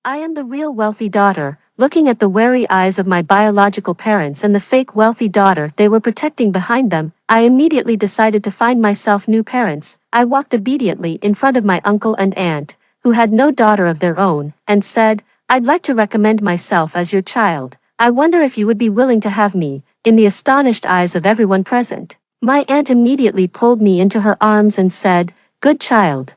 I am the real wealthy daughter, looking at the wary eyes of my biological parents and the fake wealthy daughter they were protecting behind them. I immediately decided to find myself new parents. I walked obediently in front of my uncle and aunt, who had no daughter of their own, and said, "I'd like to recommend myself as your child. I wonder if you would be willing to have me." In the astonished eyes of everyone present, my aunt immediately pulled me into her arms and said, "Good child.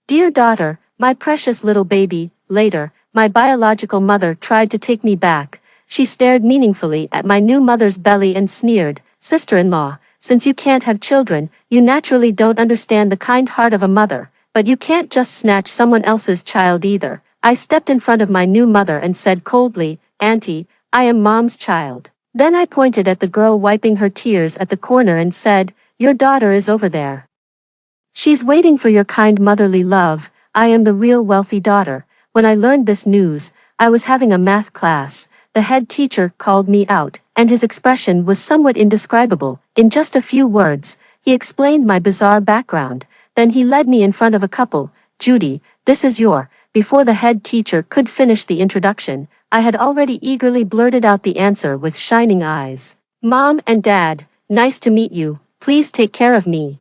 Dear daughter, my precious little baby." Later, my biological mother tried to take me back. She stared meaningfully at my new mother's belly and sneered, "Sister-in-law, since you can't have children, you naturally don't understand the kind heart of a mother, but you can't just snatch someone else's child either." I stepped in front of my new mother and said coldly, "Auntie, I am Mom's child." Then I pointed at the girl wiping her tears at the corner and said, "Your daughter is over there. She's waiting for your kind motherly love." I am the real wealthy daughter. When I learned this news, I was having a math class. The head teacher called me out, and his expression was somewhat indescribable. In just a few words, he explained my bizarre background. Then he led me in front of a couple. "Judy, this is your..." Before the head teacher could finish the introduction, I had already eagerly blurted out the answer with shining eyes. "Mom and Dad, nice to meet you. Please take care of me."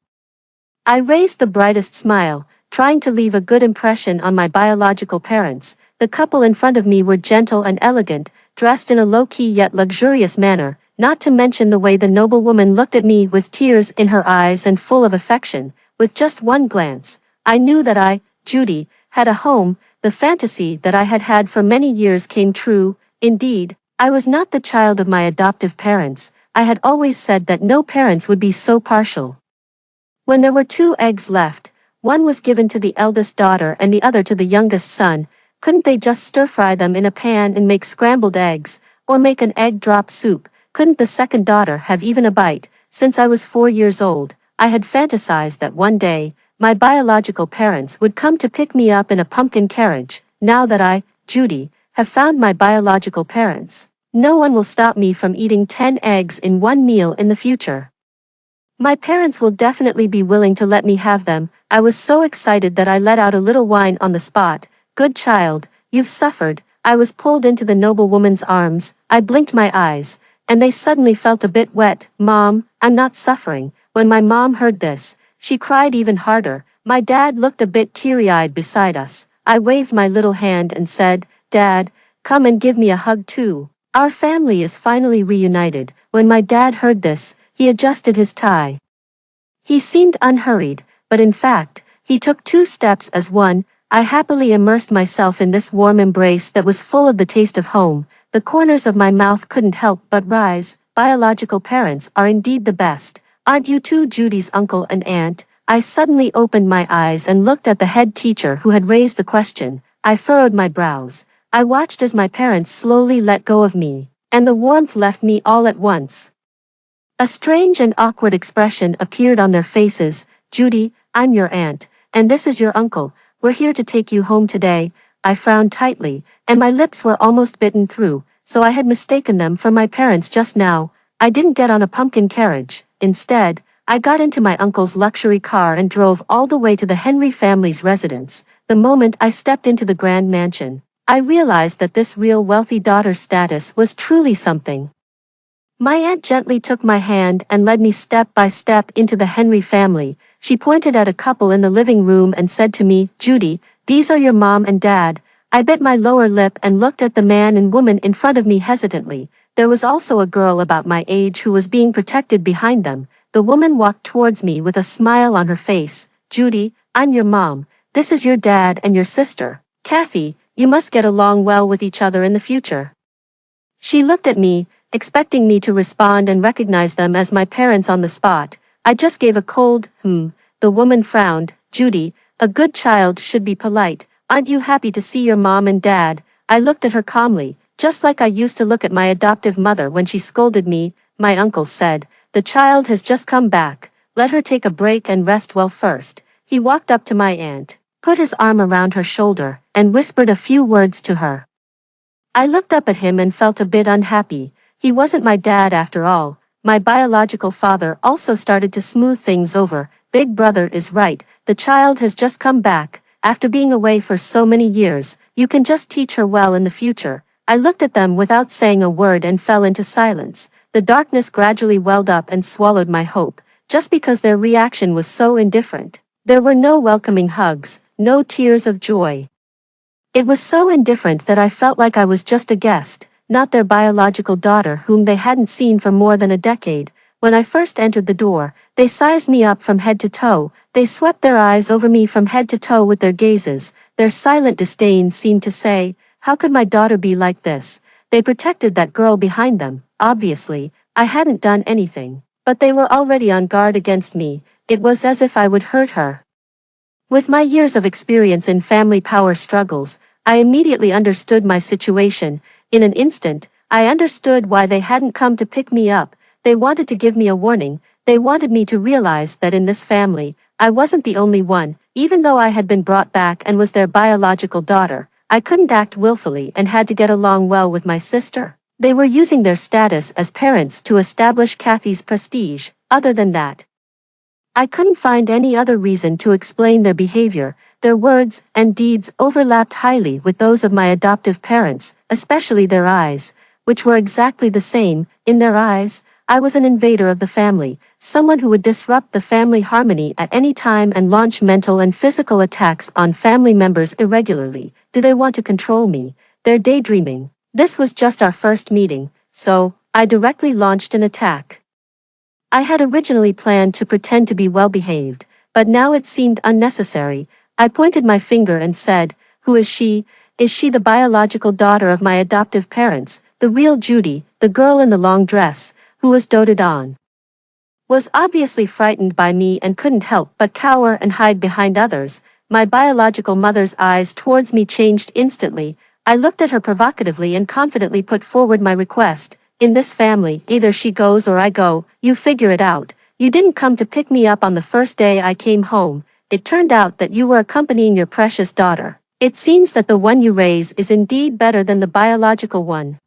I raised the brightest smile, trying to leave a good impression on my biological parents. The couple in front of me were gentle and elegant, dressed in a low-key yet luxurious manner, not to mention the way the noble woman looked at me with tears in her eyes and full of affection. With just one glance, I knew that I, Judy, had a home. The fantasy that I had had for many years came true. Indeed, I was not the child of my adoptive parents. I had always said that no parents would be so partial. When there were 2 eggs left, one was given to the eldest daughter and the other to the youngest son. Couldn't they just stir-fry them in a pan and make scrambled eggs, or make an egg drop soup? Couldn't the second daughter have even a bite? Since I was 4 years old, I had fantasized that one day, my biological parents would come to pick me up in a pumpkin carriage. Now that I, Judy, have found my biological parents, no one will stop me from eating 10 eggs in one meal in the future. My parents will definitely be willing to let me have them. I was so excited that I let out a little whine on the spot. "Good child, you've suffered." I was pulled into the noble woman's arms. I blinked my eyes, and they suddenly felt a bit wet. "Mom, I'm not suffering." When my mom heard this, she cried even harder. My dad looked a bit teary-eyed beside us. I waved my little hand and said, "Dad, come and give me a hug too." Our family is finally reunited. When my dad heard this, he adjusted his tie. He seemed unhurried, but in fact, he took 2 steps as one. I happily immersed myself in this warm embrace that was full of the taste of home. The corners of my mouth couldn't help but rise. Biological parents are indeed the best. Aren't you too? Judy's uncle and aunt. I suddenly opened my eyes and looked at the head teacher who had raised the question. I furrowed my brows. I watched as my parents slowly let go of me, and the warmth left me all at once. A strange and awkward expression appeared on their faces. "Judy, I'm your aunt, and this is your uncle. We're here to take you home today." I frowned tightly, and my lips were almost bitten through. So I had mistaken them for my parents just now. I didn't get on a pumpkin carriage. Instead, I got into my uncle's luxury car and drove all the way to the Henry family's residence. The moment I stepped into the grand mansion, I realized that this real wealthy daughter status was truly something. My aunt gently took my hand and led me step by step into the Henry family. She pointed at a couple in the living room and said to me, "Judy, these are your mom and dad." I bit my lower lip and looked at the man and woman in front of me hesitantly. There was also a girl about my age who was being protected behind them. The woman walked towards me with a smile on her face. "Judy, I'm your mom. This is your dad and your sister. Kathy, you must get along well with each other in the future." She looked at me, expecting me to respond and recognize them as my parents on the spot. I just gave a cold, The woman frowned. "Judy, a good child should be polite. Aren't you happy to see your mom and dad?" I looked at her calmly, just like I used to look at my adoptive mother when she scolded me. My uncle said, "The child has just come back. Let her take a break and rest well first." He walked up to my aunt, put his arm around her shoulder, and whispered a few words to her. I looked up at him and felt a bit unhappy. He wasn't my dad after all. My biological father also started to smooth things over. "Big brother is right. The child has just come back. after being away for so many years, you can just teach her well in the future. I looked at them without saying a word and fell into silence. The darkness gradually welled up and swallowed my hope, just because their reaction was so indifferent. There were no welcoming hugs, no tears of joy. It was so indifferent that I felt like I was just a guest, not their biological daughter whom they hadn't seen for more than a decade. When I first entered the door, they sized me up from head to toe. They swept their eyes over me from head to toe with their gazes. Their silent disdain seemed to say, "How could my daughter be like this?" They protected that girl behind them. Obviously, I hadn't done anything, but they were already on guard against me. It was as if I would hurt her. With my years of experience in family power struggles, I immediately understood my situation. In an instant, I understood why they hadn't come to pick me up. They wanted to give me a warning. They wanted me to realize that in this family, I wasn't the only one. Even though I had been brought back and was their biological daughter, I couldn't act willfully and had to get along well with my sister. They were using their status as parents to establish Kathy's prestige. Other than that, I couldn't find any other reason to explain their behavior. Their words and deeds overlapped highly with those of my adoptive parents, especially their eyes, which were exactly the same. In their eyes, I was an invader of the family, someone who would disrupt the family harmony at any time and launch mental and physical attacks on family members irregularly. Do they want to control me? They're daydreaming. This was just our first meeting, so I directly launched an attack. I had originally planned to pretend to be well-behaved, but now it seemed unnecessary. I pointed my finger and said, "Who is she? Is she the biological daughter of my adoptive parents, the real Judy?" The girl in the long dress, who was doted on, was obviously frightened by me and couldn't help but cower and hide behind others. My biological mother's eyes towards me changed instantly. I looked at her provocatively and confidently put forward my request. "In this family, either she goes or I go. You figure it out. You didn't come to pick me up on the first day I came home. It turned out that you were accompanying your precious daughter. It seems that the one you raise is indeed better than the biological one."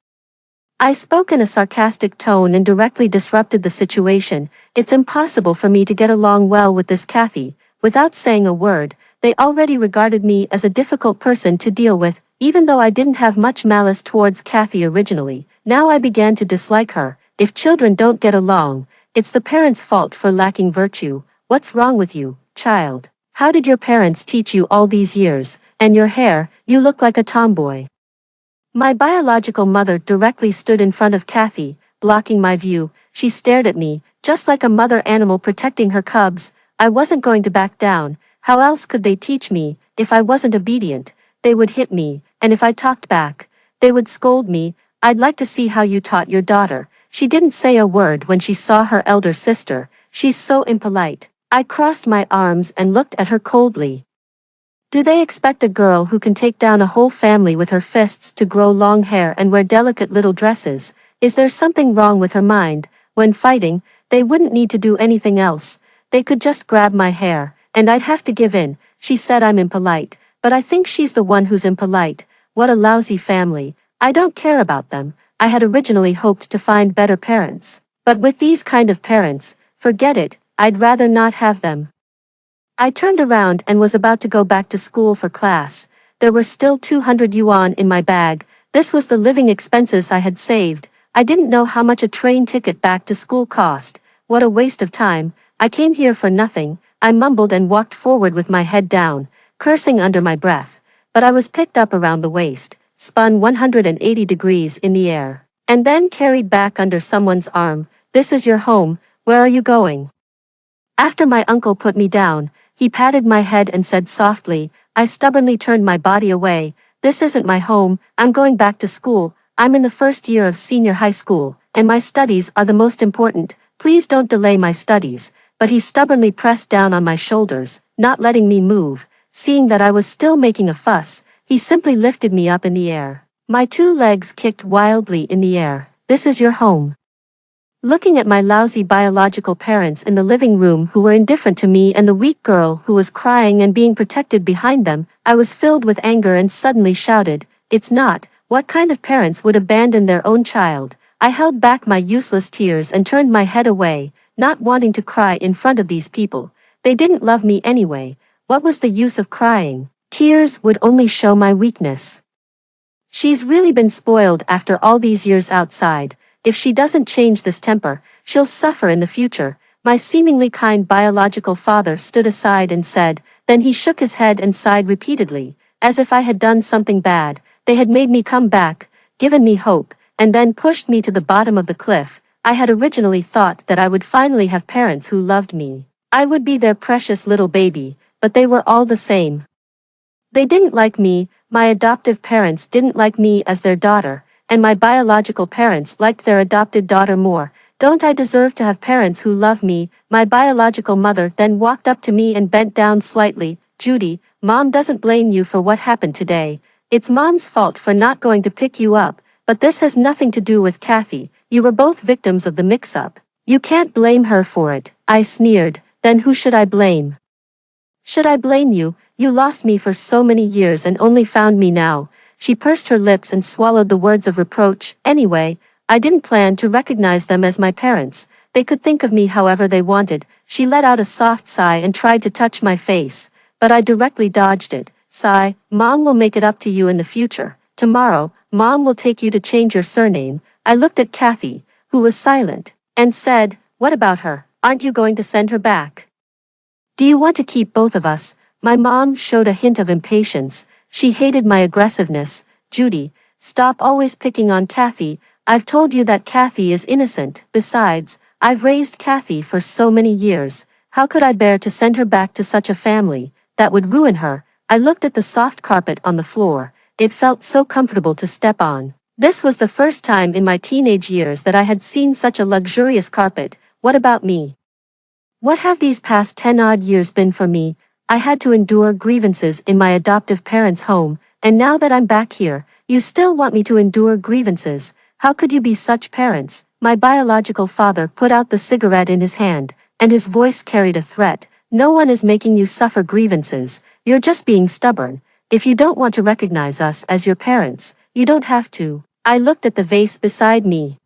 I spoke in a sarcastic tone and directly disrupted the situation. It's impossible for me to get along well with this Kathy. Without saying a word, they already regarded me as a difficult person to deal with. Even though I didn't have much malice towards Kathy originally, now I began to dislike her. If children don't get along, it's the parents' fault for lacking virtue. What's wrong with you, child? How did your parents teach you all these years? And your hair, you look like a tomboy. My biological mother directly stood in front of Kathy, blocking my view. She stared at me, just like a mother animal protecting her cubs. I wasn't going to back down. How else could they teach me? If I wasn't obedient, they would hit me, and if I talked back, they would scold me. "I'd like to see how you taught your daughter." She didn't say a word when she saw her elder sister. "She's so impolite." I crossed my arms and looked at her coldly. Do they expect a girl who can take down a whole family with her fists to grow long hair and wear delicate little dresses? Is there something wrong with her mind? When fighting, they wouldn't need to do anything else. They could just grab my hair, and I'd have to give in. She said I'm impolite, but I think she's the one who's impolite. What a lousy family. I don't care about them. I had originally hoped to find better parents. But with these kind of parents, forget it. I'd rather not have them. I turned around and was about to go back to school for class. There were still 200 yuan in my bag. This was the living expenses I had saved. I didn't know how much a train ticket back to school cost. What a waste of time. I came here for nothing. I mumbled and walked forward with my head down, cursing under my breath. But I was picked up around the waist, spun 180 degrees in the air, and then carried back under someone's arm. "This is your home. Where are you going?" After my uncle put me down, he patted my head and said softly. I stubbornly turned my body away. "This isn't my home. I'm going back to school. I'm in the first year of senior high school, and my studies are the most important. Please don't delay my studies." But he stubbornly pressed down on my shoulders, not letting me move. Seeing that I was still making a fuss, he simply lifted me up in the air. My two legs kicked wildly in the air. "This is your home." Looking at my lousy biological parents in the living room who were indifferent to me and the weak girl who was crying and being protected behind them, I was filled with anger and suddenly shouted, "It's not. What kind of parents would abandon their own child?" I held back my useless tears and turned my head away, not wanting to cry in front of these people. They didn't love me anyway. What was the use of crying? Tears would only show my weakness. She's really been spoiled after all these years outside. If she doesn't change this temper, she'll suffer in the future. My seemingly kind biological father stood aside and said, then he shook his head and sighed repeatedly, as if I had done something bad. They had made me come back, given me hope, and then pushed me to the bottom of the cliff. I had originally thought that I would finally have parents who loved me. I would be their precious little baby, but they were all the same. They didn't like me, my adoptive parents didn't like me as their daughter, and my biological parents liked their adopted daughter more. Don't I deserve to have parents who love me? My biological mother then walked up to me and bent down slightly. Judy, Mom doesn't blame you for what happened today. It's Mom's fault for not going to pick you up, but this has nothing to do with Kathy. You were both victims of the mix-up. You can't blame her for it, I sneered. Then who should I blame? Should I blame you? You lost me for so many years and only found me now. She pursed her lips and swallowed the words of reproach. Anyway, I didn't plan to recognize them as my parents. They could think of me however they wanted. She let out a soft sigh and tried to touch my face, but I directly dodged it. Sigh, Mom will make it up to you in the future. Tomorrow, Mom will take you to change your surname. I looked at Kathy, who was silent, and said, what about her? Aren't you going to send her back? Do you want to keep both of us? My mom showed a hint of impatience. She hated my aggressiveness. Judy, stop always picking on Kathy. I've told you that Kathy is innocent. Besides, I've raised Kathy for so many years. How could I bear to send her back to such a family? That would ruin her. I looked at the soft carpet on the floor. It felt so comfortable to step on. This was the first time in my teenage years that I had seen such a luxurious carpet. What about me? What have these past 10-odd years been for me? I had to endure grievances in my adoptive parents' home, and now that I'm back here, you still want me to endure grievances. How could you be such parents? My biological father put out the cigarette in his hand, and his voice carried a threat. No one is making you suffer grievances. You're just being stubborn. If you don't want to recognize us as your parents, you don't have to. I looked at the vase beside me.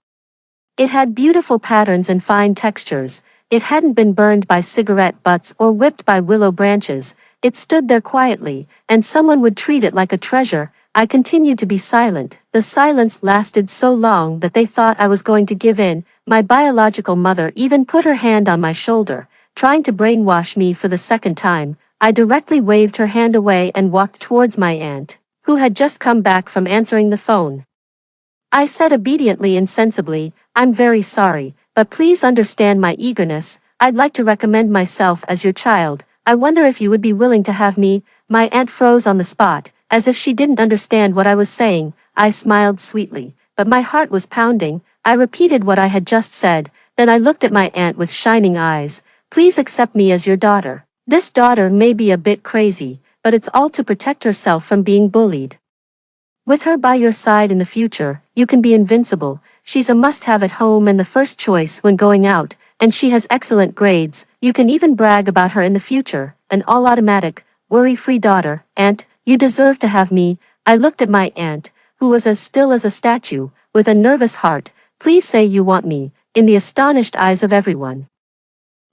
It had beautiful patterns and fine textures. It hadn't been burned by cigarette butts or whipped by willow branches. It stood there quietly, and someone would treat it like a treasure. I continued to be silent. The silence lasted so long that they thought I was going to give in. My biological mother even put her hand on my shoulder, trying to brainwash me for the second time. I directly waved her hand away and walked towards my aunt, who had just come back from answering the phone. I said obediently and sensibly, I'm very sorry, but please understand my eagerness. I'd like to recommend myself as your child. I wonder if you would be willing to have me. My aunt froze on the spot, as if she didn't understand what I was saying. I smiled sweetly, but my heart was pounding. I repeated what I had just said, then I looked at my aunt with shining eyes. Please accept me as your daughter. This daughter may be a bit crazy, but it's all to protect herself from being bullied. With her by your side in the future, you can be invincible. She's a must-have at home and the first choice when going out, and she has excellent grades. You can even brag about her in the future. An all-automatic, worry-free daughter. Aunt, you deserve to have me. I looked at my aunt, who was as still as a statue, with a nervous heart. Please say you want me, in the astonished eyes of everyone.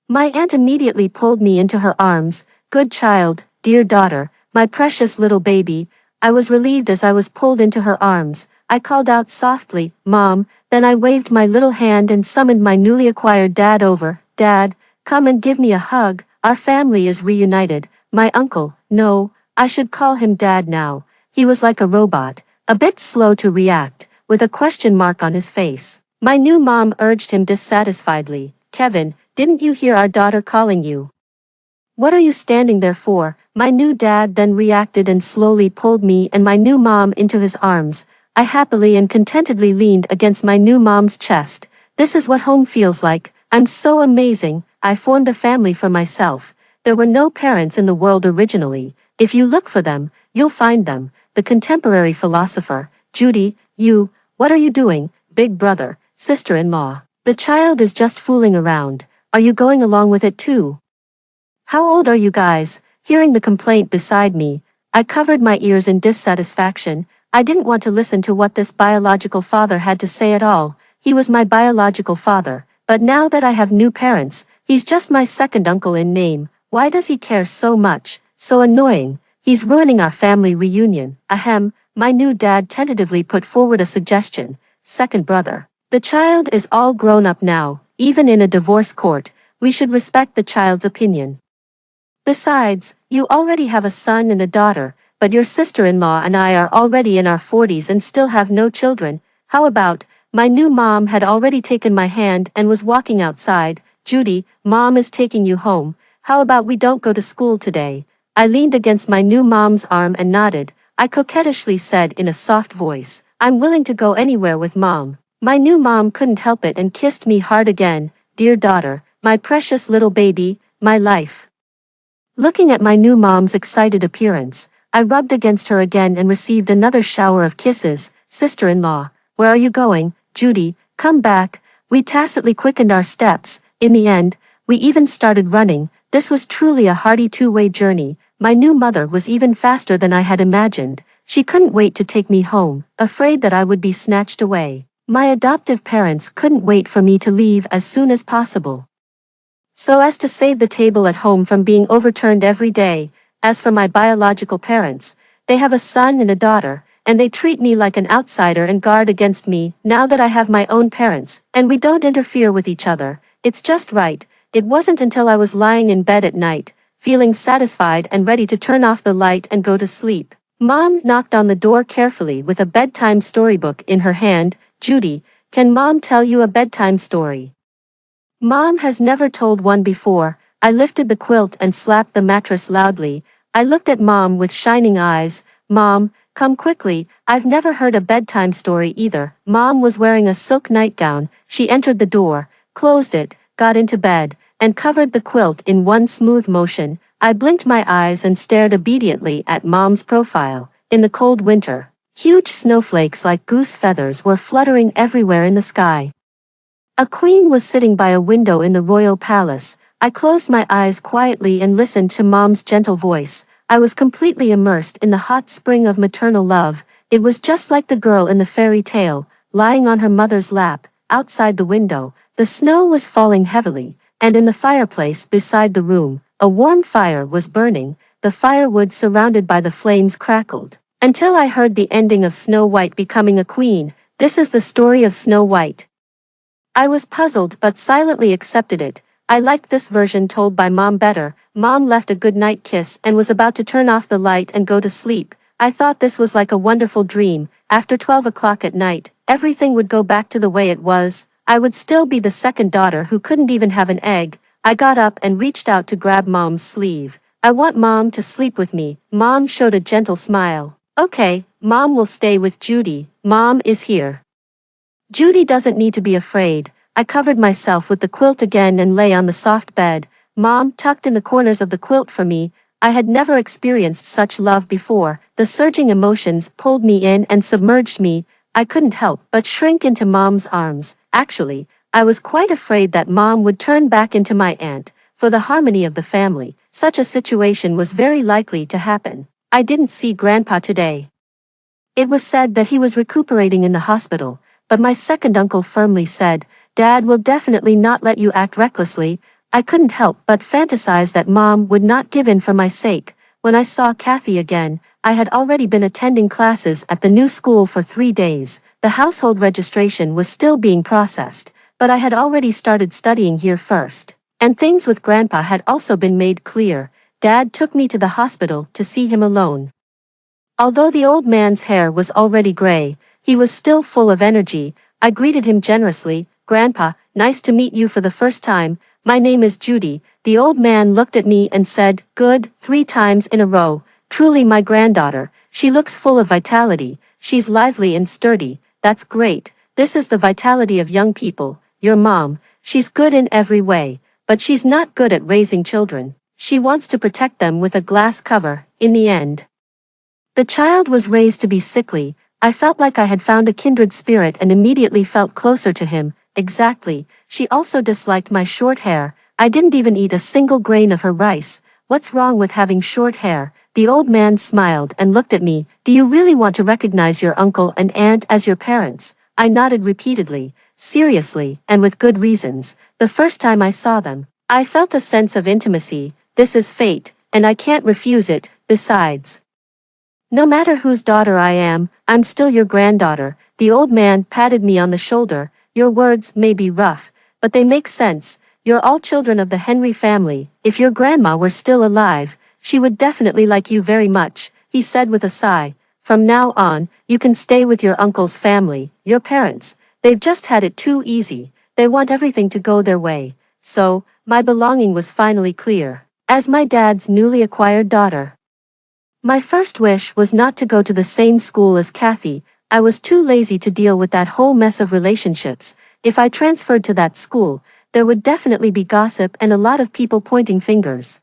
My aunt immediately pulled me into her arms. Good child, dear daughter, my precious little baby. I was relieved as I was pulled into her arms. I called out softly, Mom, then I waved my little hand and summoned my newly acquired dad over. Dad, come and give me a hug. Our family is reunited. My uncle, no, I should call him Dad now. He was like a robot, a bit slow to react, with a question mark on his face. My new mom urged him dissatisfiedly, Kevin, didn't you hear our daughter calling you? What are you standing there for? My new dad then reacted and slowly pulled me and my new mom into his arms. I happily and contentedly leaned against my new mom's chest. This is what home feels like. I'm so amazing. I formed a family for myself. There were no parents in the world originally. If you look for them, you'll find them. The contemporary philosopher, Judy, what are you doing, big brother, sister-in-law? The child is just fooling around. Are you going along with it too? How old are you guys? Hearing the complaint beside me, I covered my ears in dissatisfaction. I didn't want to listen to what this biological father had to say at all. He was my biological father, but now that I have new parents, he's just my second uncle in name. Why does he care so much? So annoying. He's ruining our family reunion. Ahem, my new dad tentatively put forward a suggestion. Second brother. The child is all grown up now, even in a divorce court, we should respect the child's opinion. Besides, you already have a son and a daughter, but your sister-in-law and I are already in our 40s and still have no children. How about, my new mom had already taken my hand and was walking outside. Judy, mom is taking you home. How about we don't go to school today? I leaned against my new mom's arm and nodded. I coquettishly said in a soft voice, I'm willing to go anywhere with mom. My new mom couldn't help it and kissed me hard again. Dear daughter, my precious little baby, my life. Looking at my new mom's excited appearance, I rubbed against her again and received another shower of kisses. Sister-in-law, where are you going? Judy, come back. We tacitly quickened our steps. In the end, we even started running. This was truly a hearty two-way journey. My new mother was even faster than I had imagined. She couldn't wait to take me home, afraid that I would be snatched away. My adoptive parents couldn't wait for me to leave as soon as possible, so as to save the table at home from being overturned every day. As for my biological parents, they have a son and a daughter, and they treat me like an outsider and guard against me. Now that I have my own parents, and we don't interfere with each other, it's just right. It wasn't until I was lying in bed at night, feeling satisfied and ready to turn off the light and go to sleep. Mom knocked on the door carefully with a bedtime storybook in her hand. Judy, can mom tell you a bedtime story? Mom has never told one before. I lifted the quilt and slapped the mattress loudly. I looked at Mom with shining eyes. Mom, come quickly, I've never heard a bedtime story either. Mom was wearing a silk nightgown. She entered the door, closed it, got into bed, and covered the quilt in one smooth motion. I blinked my eyes and stared obediently at Mom's profile. In the cold winter, huge snowflakes like goose feathers were fluttering everywhere in the sky. A queen was sitting by a window in the royal palace. I closed my eyes quietly and listened to Mom's gentle voice. I was completely immersed in the hot spring of maternal love. It was just like the girl in the fairy tale, lying on her mother's lap. Outside the window, the snow was falling heavily, and in the fireplace beside the room, a warm fire was burning. The firewood surrounded by the flames crackled, until I heard the ending of Snow White becoming a queen. This is the story of Snow White. I was puzzled but silently accepted it. I liked this version told by Mom better. Mom left a goodnight kiss and was about to turn off the light and go to sleep. I thought this was like a wonderful dream. After 12 o'clock at night, everything would go back to the way it was. I would still be the second daughter who couldn't even have an egg. I got up and reached out to grab Mom's sleeve. I want Mom to sleep with me. Mom showed a gentle smile. Okay, Mom will stay with Judy. Mom is here. Judy doesn't need to be afraid. I covered myself with the quilt again and lay on the soft bed. Mom tucked in the corners of the quilt for me. I had never experienced such love before. The surging emotions pulled me in and submerged me. I couldn't help but shrink into Mom's arms. Actually, I was quite afraid that Mom would turn back into my aunt. For the harmony of the family, such a situation was very likely to happen. I didn't see Grandpa today. It was said that he was recuperating in the hospital, but my second uncle firmly said, Dad will definitely not let you act recklessly. I couldn't help but fantasize that Mom would not give in for my sake. When I saw Kathy again, I had already been attending classes at the new school for 3 days. The household registration was still being processed, but I had already started studying here first. And things with Grandpa had also been made clear. Dad took me to the hospital to see him alone. Although the old man's hair was already gray, he was still full of energy. I greeted him generously. Grandpa, nice to meet you for the first time. My name is Judy. The old man looked at me and said, good, 3 times in a row. Truly my granddaughter. She looks full of vitality. She's lively and sturdy. That's great. This is the vitality of young people. Your mom, she's good in every way, but she's not good at raising children. She wants to protect them with a glass cover. In the end, the child was raised to be sickly. I felt like I had found a kindred spirit and immediately felt closer to him. Exactly. She also disliked my short hair. I didn't even eat a single grain of her rice. What's wrong with having short hair? The old man smiled and looked at me. Do you really want to recognize your uncle and aunt as your parents? I nodded repeatedly, seriously, and with good reasons. The first time I saw them, I felt a sense of intimacy. This is fate, and I can't refuse it. Besides, No matter whose daughter I am, I'm still your granddaughter. The old man patted me on the shoulder. Your words may be rough, but they make sense. You're all children of the Henry family. If your grandma were still alive, she would definitely like you very much, he said with a sigh. From now on, you can stay with your uncle's family, your parents. They've just had it too easy. They want everything to go their way. So, my belonging was finally clear. As my dad's newly acquired daughter, my first wish was not to go to the same school as Kathy. I was too lazy to deal with that whole mess of relationships. If I transferred to that school, there would definitely be gossip and a lot of people pointing fingers.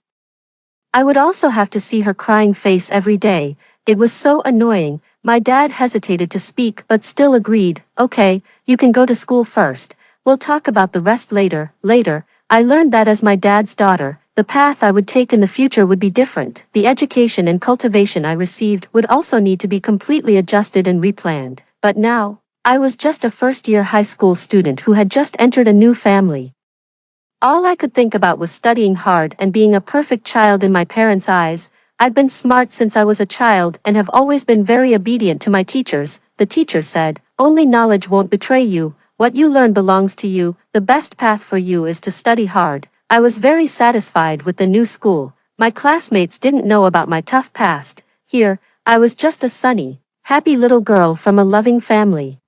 I would also have to see her crying face every day. It was so annoying. My dad hesitated to speak but still agreed. Okay, you can go to school first. We'll talk about the rest later. Later, I learned that as my dad's daughter, the path I would take in the future would be different. The education and cultivation I received would also need to be completely adjusted and replanned. But now, I was just a first-year high school student who had just entered a new family. All I could think about was studying hard and being a perfect child in my parents' eyes. I'd been smart since I was a child and have always been very obedient to my teachers. The teacher said, "Only knowledge won't betray you. What you learn belongs to you. The best path for you is to study hard." I was very satisfied with the new school. My classmates didn't know about my tough past. Here, I was just a sunny, happy little girl from a loving family.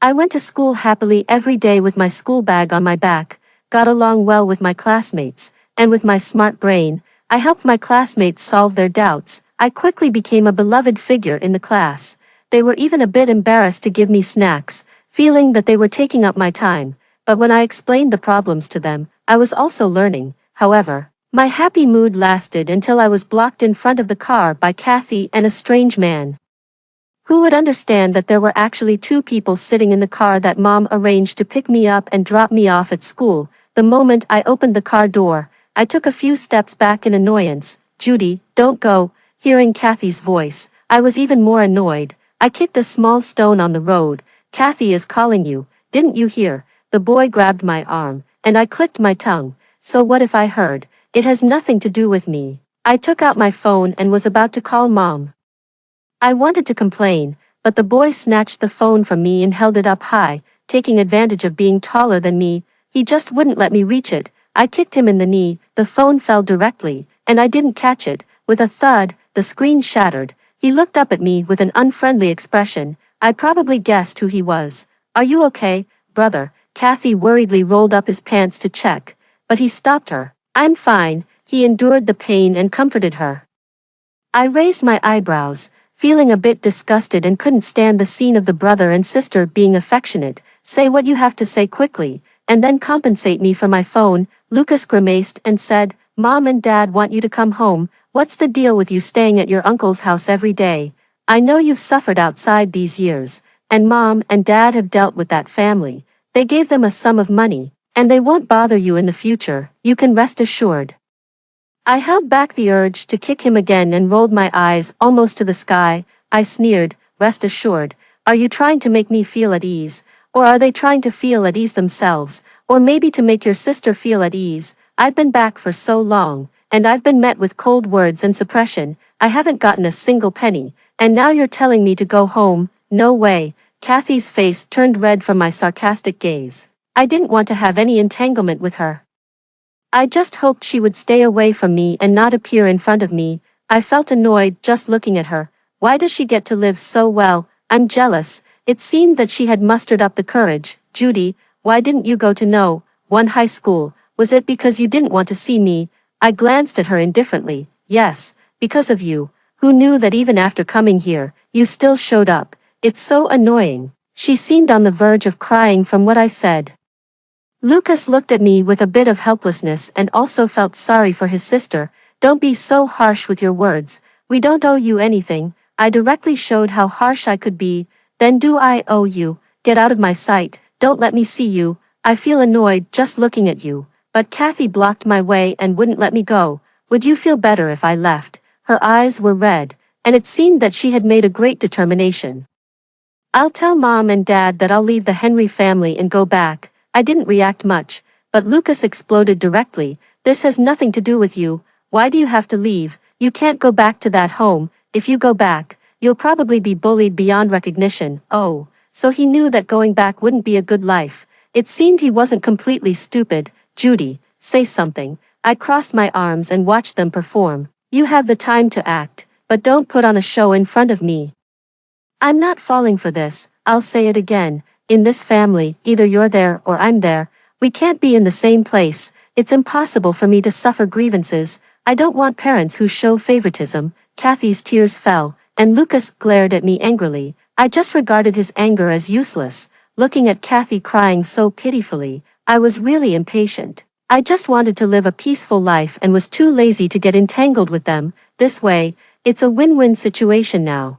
I went to school happily every day with my school bag on my back, got along well with my classmates, and with my smart brain, I helped my classmates solve their doubts. I quickly became a beloved figure in the class. They were even a bit embarrassed to give me snacks, feeling that they were taking up my time. But when I explained the problems to them, I was also learning. However, my happy mood lasted until I was blocked in front of the car by Kathy and a strange man. Who would understand that there were actually two people sitting in the car that Mom arranged to pick me up and drop me off at school? The moment I opened the car door, I took a few steps back in annoyance. "Judy, don't go." Hearing Kathy's voice, I was even more annoyed. I kicked a small stone on the road. "Kathy is calling you. Didn't you hear?" The boy grabbed my arm, and I clicked my tongue. So what if I heard? It has nothing to do with me. I took out my phone and was about to call Mom. I wanted to complain, but the boy snatched the phone from me and held it up high, taking advantage of being taller than me. He just wouldn't let me reach it. I kicked him in the knee. The phone fell directly, and I didn't catch it. With a thud, the screen shattered. He looked up at me with an unfriendly expression. I probably guessed who he was. "Are you okay, brother?" Kathy worriedly rolled up his pants to check, but he stopped her. "I'm fine." He endured the pain and comforted her. I raised my eyebrows, feeling a bit disgusted and couldn't stand the scene of the brother and sister being affectionate. "Say what you have to say quickly, and then compensate me for my phone." Lucas grimaced and said, "Mom and Dad want you to come home. What's the deal with you staying at your uncle's house every day? I know you've suffered outside these years, and Mom and Dad have dealt with that family. They gave them a sum of money, and they won't bother you in the future, you can rest assured." I held back the urge to kick him again and rolled my eyes almost to the sky. I sneered, "Rest assured. Are you trying to make me feel at ease? Or are they trying to feel at ease themselves? Or maybe to make your sister feel at ease? I've been back for so long, and I've been met with cold words and suppression. I haven't gotten a single penny, and now you're telling me to go home? No way." Kathy's face turned red from my sarcastic gaze. I didn't want to have any entanglement with her. I just hoped she would stay away from me and not appear in front of me. I felt annoyed just looking at her. Why does she get to live so well? I'm jealous. It seemed that she had mustered up the courage. "Judy, why didn't you go to one high school? Was it because you didn't want to see me?" I glanced at her indifferently. "Yes, because of you. Who knew that even after coming here, you still showed up? It's so annoying." She seemed on the verge of crying from what I said. Lucas looked at me with a bit of helplessness and also felt sorry for his sister. "Don't be so harsh with your words. We don't owe you anything." I directly showed how harsh I could be. "Then do I owe you? Get out of my sight. Don't let me see you. I feel annoyed just looking at you." But Kathy blocked my way and wouldn't let me go. "Would you feel better if I left?" Her eyes were red, and it seemed that she had made a great determination. "I'll tell Mom and Dad that I'll leave the Henry family and go back." I didn't react much, but Lucas exploded directly. "This has nothing to do with you. Why do you have to leave? You can't go back to that home. if you go back, you'll probably be bullied beyond recognition. Oh, so he knew that going back wouldn't be a good life. It seemed he wasn't completely stupid. Judy, say something. I crossed my arms and watched them perform. You have the time to act, but don't put on a show in front of me. I'm not falling for this. I'll say it again. In this family, either you're there or I'm there. We can't be in the same place. It's impossible for me to suffer grievances. I don't want parents who show favoritism. Kathy's tears fell, and Lucas glared at me angrily. I just regarded his anger as useless. Looking at Kathy crying so pitifully, I was really impatient. I just wanted to live a peaceful life and was too lazy to get entangled with them. This way, it's a win-win situation now.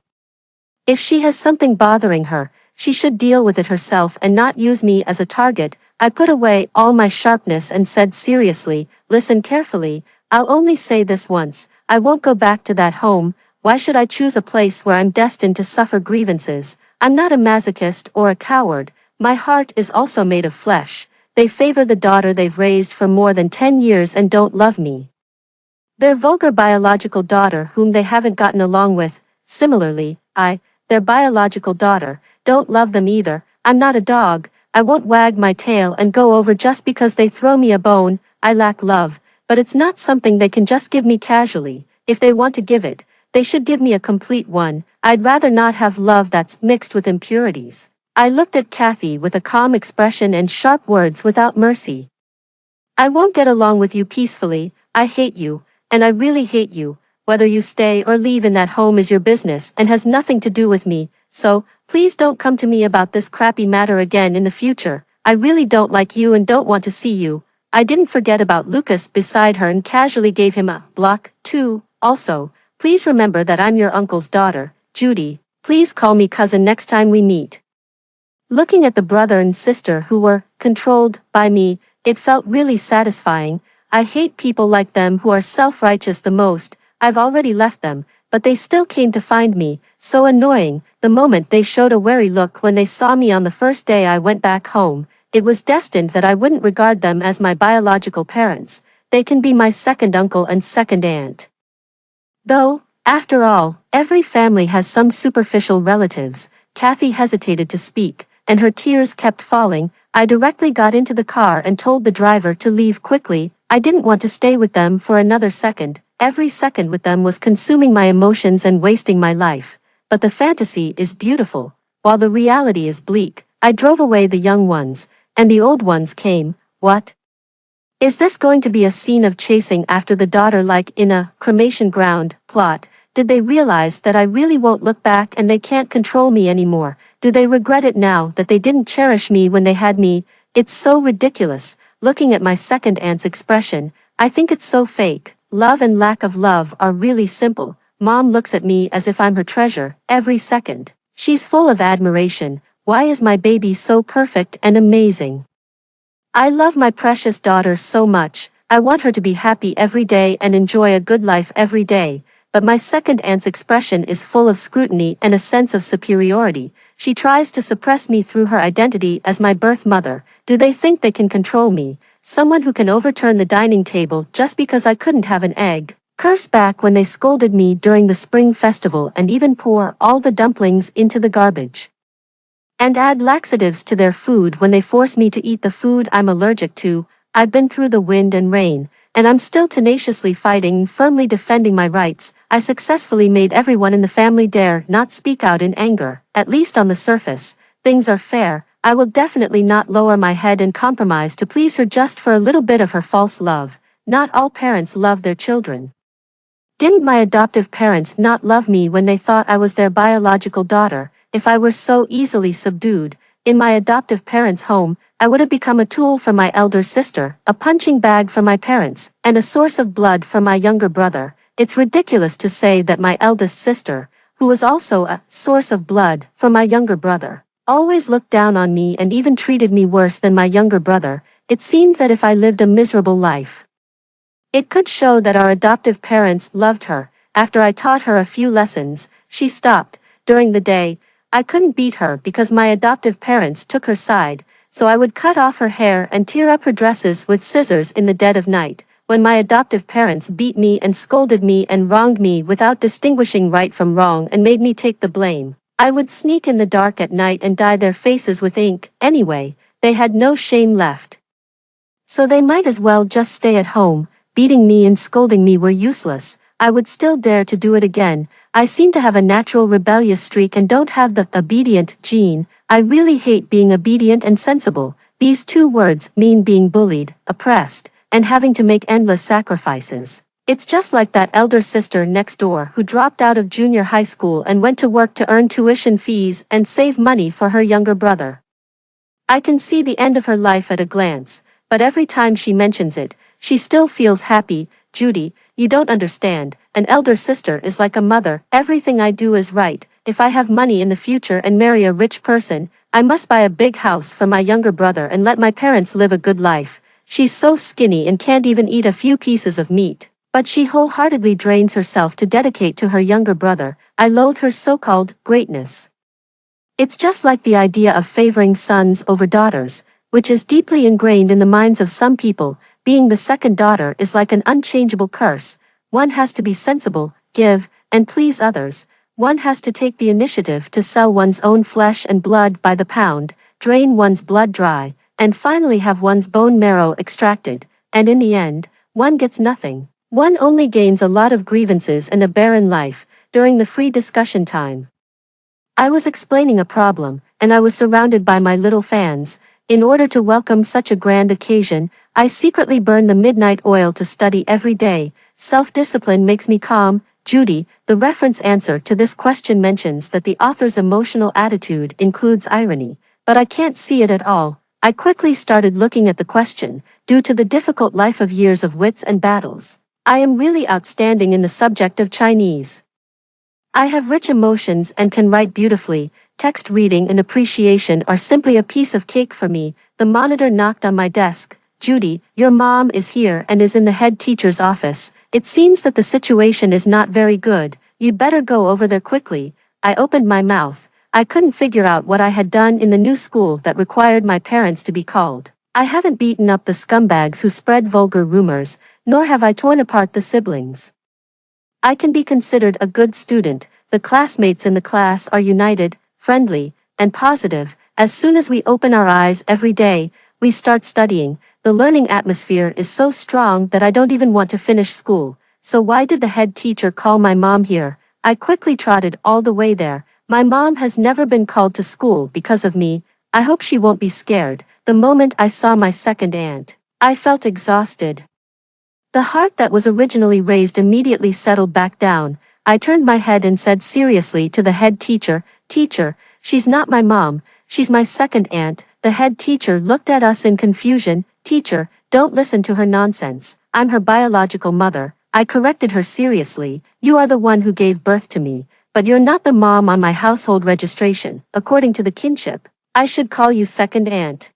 If she has something bothering her, she should deal with it herself and not use me as a target. I put away all my sharpness and said seriously, listen carefully, I'll only say this once, I won't go back to that home. Why should I choose a place where I'm destined to suffer grievances? I'm not a masochist or a coward. My heart is also made of flesh. They favor the daughter they've raised for more than 10 years and don't love me. Their vulgar biological daughter whom they haven't gotten along with. Similarly, their biological daughter, don't love them either. I'm not a dog. I won't wag my tail and go over just because they throw me a bone. I lack love, but it's not something they can just give me casually. If they want to give it, they should give me a complete one. I'd rather not have love that's mixed with impurities. I looked at Kathy with a calm expression and sharp words without mercy. I won't get along with you peacefully. I hate you, and I really hate you. Whether you stay or leave in that home is your business and has nothing to do with me, so, please don't come to me about this crappy matter again in the future. I really don't like you and don't want to see you. I didn't forget about Lucas beside her and casually gave him a block, too. Also, please remember that I'm your uncle's daughter, Judy. Please call me cousin next time we meet. Looking at the brother and sister who were controlled by me, it felt really satisfying. I hate people like them who are self-righteous the most. I've already left them, but they still came to find me. So annoying. The moment they showed a wary look when they saw me on the first day I went back home, it was destined that I wouldn't regard them as my biological parents. They can be my second uncle and second aunt. Though, after all, every family has some superficial relatives. Kathy hesitated to speak, and her tears kept falling. I directly got into the car and told the driver to leave quickly. I didn't want to stay with them for another second. Every second with them was consuming my emotions and wasting my life. But the fantasy is beautiful, while the reality is bleak. I drove away the young ones, and the old ones came. What? Is this going to be a scene of chasing after the daughter like in a cremation ground plot? Did they realize that I really won't look back and they can't control me anymore? Do they regret it now that they didn't cherish me when they had me? It's so ridiculous. Looking at my second aunt's expression, I think it's so fake. Love and lack of love are really simple. Mom looks at me as if I'm her treasure, every second. She's full of admiration. Why is my baby so perfect and amazing? I love my precious daughter so much. I want her to be happy every day and enjoy a good life every day. But my second aunt's expression is full of scrutiny and a sense of superiority. She tries to suppress me through her identity as my birth mother. Do they think they can control me? Someone who can overturn the dining table just because I couldn't have an egg. Curse back when they scolded me during the spring festival and even pour all the dumplings into the garbage. And add laxatives to their food when they force me to eat the food I'm allergic to. I've been through the wind and rain, and I'm still tenaciously fighting and firmly defending my rights. I successfully made everyone in the family dare not speak out in anger. At least on the surface, things are fair. I will definitely not lower my head and compromise to please her just for a little bit of her false love. Not all parents love their children. Didn't my adoptive parents not love me when they thought I was their biological daughter? If I were so easily subdued, in my adoptive parents' home, I would have become a tool for my elder sister, a punching bag for my parents, and a source of blood for my younger brother. It's ridiculous to say that my eldest sister, who was also a source of blood for my younger brother, always looked down on me and even treated me worse than my younger brother. It seemed that if I lived a miserable life, it could show that our adoptive parents loved her. After I taught her a few lessons, she stopped. During the day, I couldn't beat her because my adoptive parents took her side, so I would cut off her hair and tear up her dresses with scissors in the dead of night. when my adoptive parents beat me and scolded me and wronged me without distinguishing right from wrong and made me take the blame. I would sneak in the dark at night and dye their faces with ink. Anyway, they had no shame left. So they might as well just stay at home. Beating me and scolding me were useless. I would still dare to do it again. I seem to have a natural rebellious streak and don't have the obedient gene. I really hate being obedient and sensible. These two words mean being bullied, oppressed, and having to make endless sacrifices. It's just like that elder sister next door who dropped out of junior high school and went to work to earn tuition fees and save money for her younger brother. I can see the end of her life at a glance, but every time she mentions it, she still feels happy. Judy, you don't understand. An elder sister is like a mother. Everything I do is right. If I have money in the future and marry a rich person, I must buy a big house for my younger brother and let my parents live a good life. She's so skinny and can't even eat a few pieces of meat, but she wholeheartedly drains herself to dedicate to her younger brother. I loathe her so-called greatness. It's just like the idea of favoring sons over daughters, which is deeply ingrained in the minds of some people. Being the second daughter is like an unchangeable curse. One has to be sensible, give, and please others. One has to take the initiative to sell one's own flesh and blood by the pound, drain one's blood dry, and finally have one's bone marrow extracted, and in the end, one gets nothing. One only gains a lot of grievances and a barren life. During the free discussion time, I was explaining a problem, and I was surrounded by my little fans. In order to welcome such a grand occasion, I secretly burn the midnight oil to study every day. Self-discipline makes me calm. Judy, the reference answer to this question mentions that the author's emotional attitude includes irony, but I can't see it at all. I quickly started looking at the question, due to the difficult life of years of wits and battles. I am really outstanding in the subject of Chinese. I have rich emotions and can write beautifully. Text reading and appreciation are simply a piece of cake for me. The monitor knocked on my desk. Judy, your mom is here and is in the head teacher's office. It seems that the situation is not very good. You'd better go over there quickly. I opened my mouth. I couldn't figure out what I had done in the new school that required my parents to be called. I haven't beaten up the scumbags who spread vulgar rumors, nor have I torn apart the siblings. I can be considered a good student. The classmates in the class are united, friendly, and positive. As soon as we open our eyes every day, we start studying. The learning atmosphere is so strong that I don't even want to finish school. So why did the head teacher call my mom here? I quickly trotted all the way there. My mom has never been called to school because of me. I hope she won't be scared. The moment I saw my second aunt, I felt exhausted. The heart that was originally raised immediately settled back down. I turned my head and said seriously to the head teacher, "Teacher, she's not my mom, she's my second aunt." The head teacher looked at us in confusion. "Teacher, don't listen to her nonsense. I'm her biological mother." I corrected her seriously. "You are the one who gave birth to me, but you're not the mom on my household registration. According to the kinship, I should call you second aunt."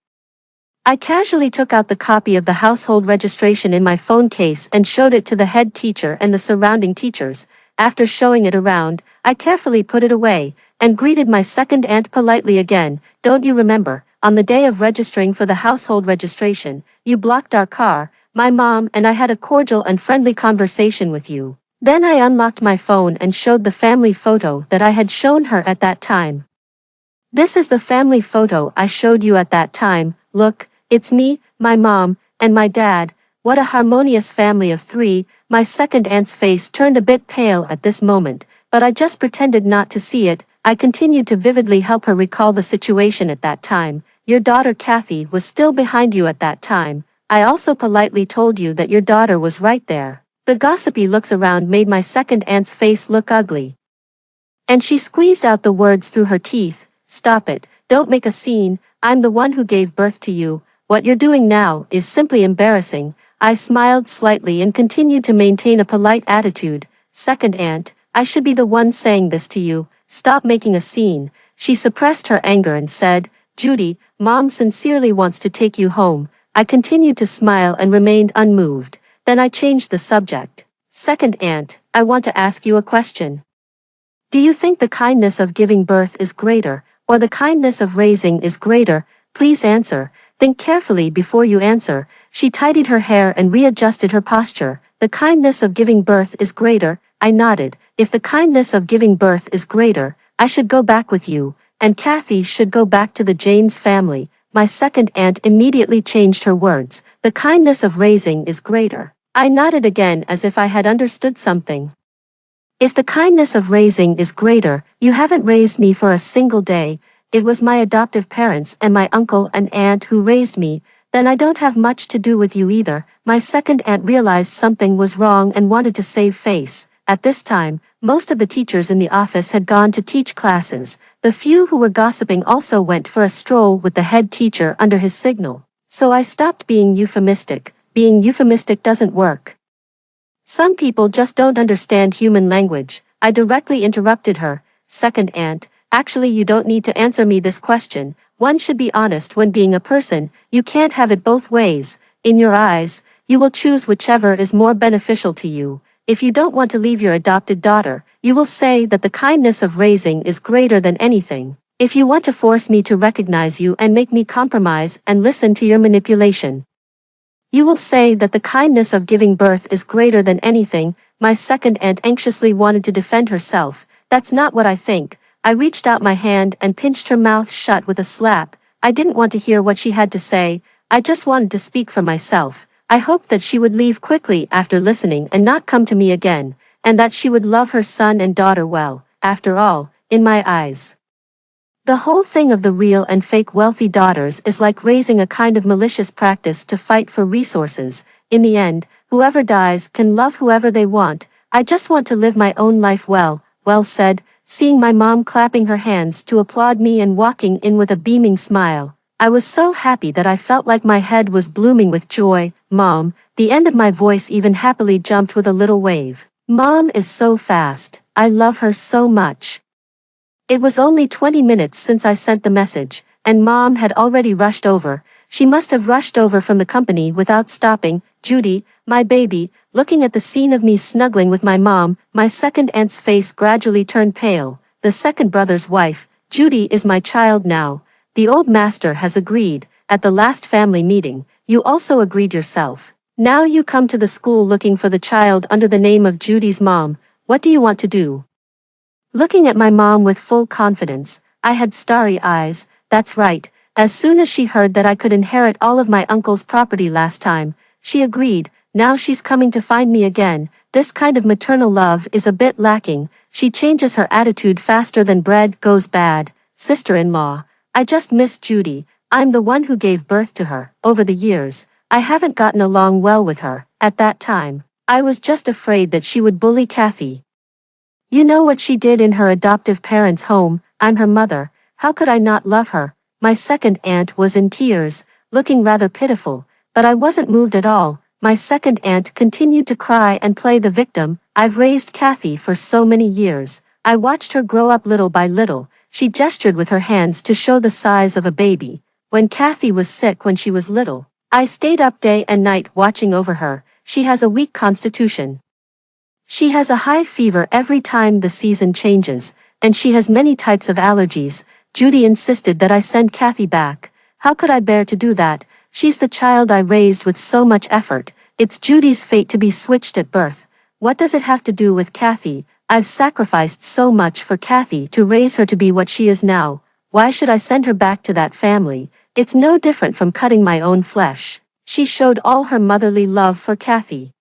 I casually took out the copy of the household registration in my phone case and showed it to the head teacher and the surrounding teachers. After showing it around, I carefully put it away, and greeted my second aunt politely again. "Don't you remember, on the day of registering for the household registration, you blocked our car? My mom and I had a cordial and friendly conversation with you." Then I unlocked my phone and showed the family photo that I had shown her at that time. "This is the family photo I showed you at that time. Look, it's me, my mom, and my dad. What a harmonious family of three." My second aunt's face turned a bit pale at this moment, but I just pretended not to see it. I continued to vividly help her recall the situation at that time. "Your daughter Kathy was still behind you at that time. I also politely told you that your daughter was right there." The gossipy looks around made my second aunt's face look ugly, and she squeezed out the words through her teeth. "Stop it, don't make a scene. I'm the one who gave birth to you. What you're doing now is simply embarrassing." I smiled slightly and continued to maintain a polite attitude. "Second aunt, I should be the one saying this to you. Stop making a scene." She suppressed her anger and said, "Judy, mom sincerely wants to take you home." I continued to smile and remained unmoved. Then I changed the subject. "Second aunt, I want to ask you a question. Do you think the kindness of giving birth is greater, or the kindness of raising is greater?" Please answer. Think carefully before you answer. She tidied her hair and readjusted her posture. The kindness of giving birth is greater. I nodded. If the kindness of giving birth is greater, I should go back with you, and Kathy should go back to the James family. My second aunt immediately changed her words. The kindness of raising is greater. I nodded again as if I had understood something. If the kindness of raising is greater, you haven't raised me for a single day. It was my adoptive parents and my uncle and aunt who raised me. Then I don't have much to do with you either. My second aunt realized something was wrong and wanted to save face. At this time, most of the teachers in the office had gone to teach classes. The few who were gossiping also went for a stroll with the head teacher under his signal. So I stopped being euphemistic. Being euphemistic doesn't work. Some people just don't understand human language. I directly interrupted her. Second aunt, actually you don't need to answer me this question. One should be honest when being a person. You can't have it both ways. In your eyes, you will choose whichever is more beneficial to you. If you don't want to leave your adopted daughter, you will say that the kindness of raising is greater than anything. If you want to force me to recognize you and make me compromise and listen to your manipulation, you will say that the kindness of giving birth is greater than anything. My second aunt anxiously wanted to defend herself. That's not what I think. I reached out my hand and pinched her mouth shut with a slap. I didn't want to hear what she had to say. I just wanted to speak for myself. I hoped that she would leave quickly after listening and not come to me again, and that she would love her son and daughter well. After all, in my eyes, the whole thing of the real and fake wealthy daughters is like raising a kind of malicious practice to fight for resources. In the end, whoever dies can love whoever they want. I just want to live my own life well. Well said. Seeing my mom clapping her hands to applaud me and walking in with a beaming smile, I was so happy that I felt like my head was blooming with joy. Mom, the end of my voice even happily jumped with a little wave. Mom is so fast. I love her so much. It was only 20 minutes since I sent the message, and Mom had already rushed over. She must have rushed over from the company without stopping. Judy, my baby, looking at the scene of me snuggling with my mom, my second aunt's face gradually turned pale. The second brother's wife, Judy is my child now. The old master has agreed. At the last family meeting, you also agreed yourself. Now you come to the school looking for the child under the name of Judy's mom. What do you want to do? Looking at my mom with full confidence, I had starry eyes. That's right. As soon as she heard that I could inherit all of my uncle's property last time, she agreed. Now she's coming to find me again. This kind of maternal love is a bit lacking. She changes her attitude faster than bread goes bad. Sister-in-law, I just miss Judy. I'm the one who gave birth to her. Over the years, I haven't gotten along well with her. At that time, I was just afraid that she would bully Kathy. You know what she did in her adoptive parents' home. I'm her mother. How could I not love her? My second aunt was in tears, looking rather pitiful, but I wasn't moved at all. My second aunt continued to cry and play the victim. I've raised Kathy for so many years. I watched her grow up little by little. She gestured with her hands to show the size of a baby. When Kathy was sick when she was little, I stayed up day and night watching over her. She has a weak constitution. She has a high fever every time the season changes, and she has many types of allergies. Judy insisted that I send Kathy back. How could I bear to do that? She's the child I raised with so much effort. It's Judy's fate to be switched at birth. What does it have to do with Kathy? I've sacrificed so much for Kathy to raise her to be what she is now. Why should I send her back to that family? It's no different from cutting my own flesh. She showed all her motherly love for Kathy.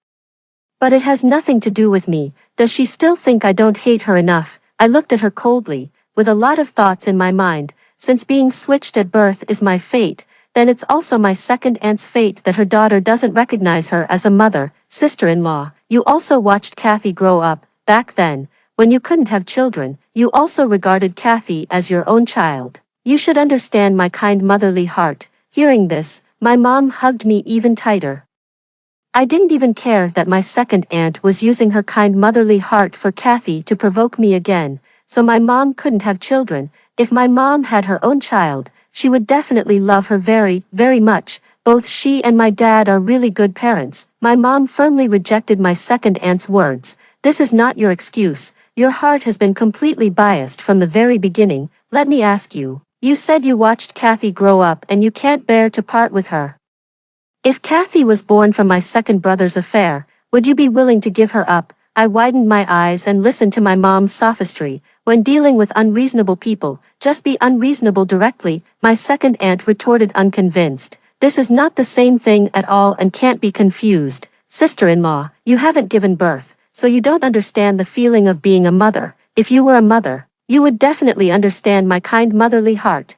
But it has nothing to do with me. Does she still think I don't hate her enough? I looked at her coldly, with a lot of thoughts in my mind. Since being switched at birth is my fate, then it's also my second aunt's fate that her daughter doesn't recognize her as a mother. Sister-in-law, you also watched Kathy grow up. Back then, when you couldn't have children, you also regarded Kathy as your own child. You should understand my kind motherly heart. Hearing this, my mom hugged me even tighter. I didn't even care that my second aunt was using her kind motherly heart for Kathy to provoke me again. So my mom couldn't have children. If my mom had her own child, she would definitely love her very, very much. Both she and my dad are really good parents. My mom firmly rejected my second aunt's words. This is not your excuse. Your heart has been completely biased from the very beginning. Let me ask you, You said you watched Kathy grow up and you can't bear to part with her. If Kathy was born from my second brother's affair, would you be willing to give her up? I widened my eyes and listened to my mom's sophistry. When dealing with unreasonable people, just be unreasonable directly, my second aunt retorted unconvinced. This is not the same thing at all and can't be confused. Sister-in-law, you haven't given birth, so you don't understand the feeling of being a mother. If you were a mother, you would definitely understand my kind motherly heart.